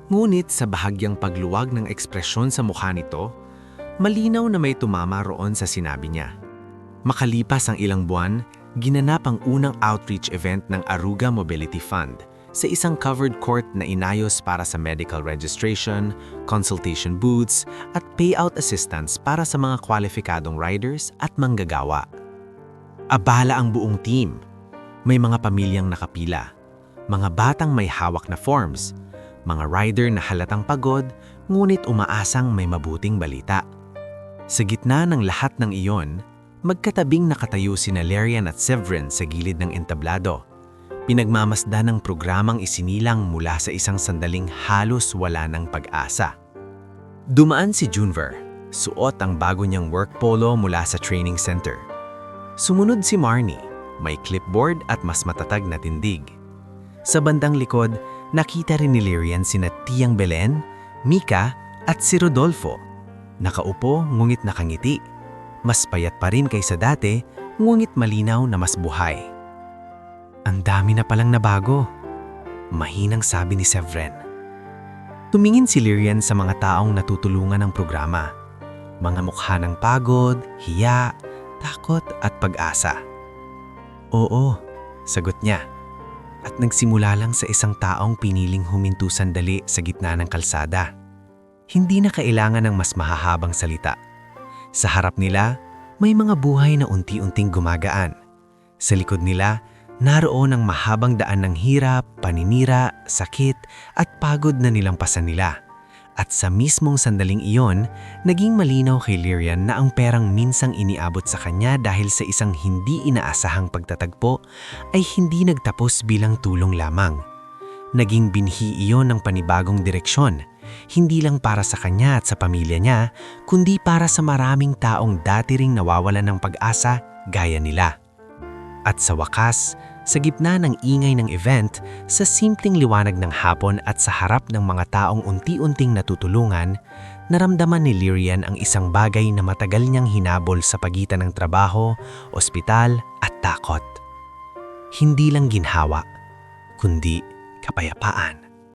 Ngunit sa bahagyang pagluwag ng ekspresyon sa mukha nito, malinaw na may tumama roon sa sinabi niya. Makalipas ang ilang buwan, ginanap ang unang outreach event ng Aruga Mobility Fund sa isang covered court na inayos para sa medical registration, consultation booths, at payout assistance para sa mga kwalipikadong riders at manggagawa. Abala ang buong team. May mga pamilyang nakapila, mga batang may hawak na forms, mga rider na halatang pagod ngunit umaasang may mabuting balita. Sa gitna ng lahat ng iyon, magkatabing nakatayo sina Lirian at Severin sa gilid ng entablado. Pinagmamasdan ng programang isinilang mula sa isang sandaling halos wala ng pag-asa. Dumaan si Junver, suot ang bago niyang work polo mula sa training center. Sumunod si Marnie, may clipboard at mas matatag na tindig. Sa bandang likod, nakita rin ni Lirian sina Tiyang Belen, Mika at si Rodolfo. Nakaupo ngunit nakangiti. Mas payat pa rin kaysa dati, ngunit malinaw na mas buhay. "Ang dami na palang nabago," mahinang sabi ni Severin. Tumingin si Lirian sa mga taong natutulungan ng programa. Mga mukha ng pagod, hiya, takot at pag-asa. "Oo," sagot niya. At nagsimula lang sa isang taong piniling huminto sandali sa gitna ng kalsada. Hindi na kailangan ng mas mahahabang salita. Sa harap nila, may mga buhay na unti-unting gumagaan. Sa likod nila, naroon ang mahabang daan ng hirap, paninira, sakit at pagod na nilampasan nila. At sa mismong sandaling iyon, naging malinaw kay Lirian na ang perang minsang iniabot sa kanya dahil sa isang hindi inaasahang pagtatagpo ay hindi nagtapos bilang tulong lamang. Naging binhi iyon ng panibagong direksyon, hindi lang para sa kanya at sa pamilya niya, kundi para sa maraming taong dati ring nawawalan ng pag-asa gaya nila. At sa wakas, sa gitna ng ingay ng event, sa simpleng liwanag ng hapon at sa harap ng mga taong unti-unting natutulungan, naramdaman ni Lirian ang isang bagay na matagal niyang hinabol sa pagitan ng trabaho, ospital at takot. Hindi lang ginhawa, kundi kapayapaan.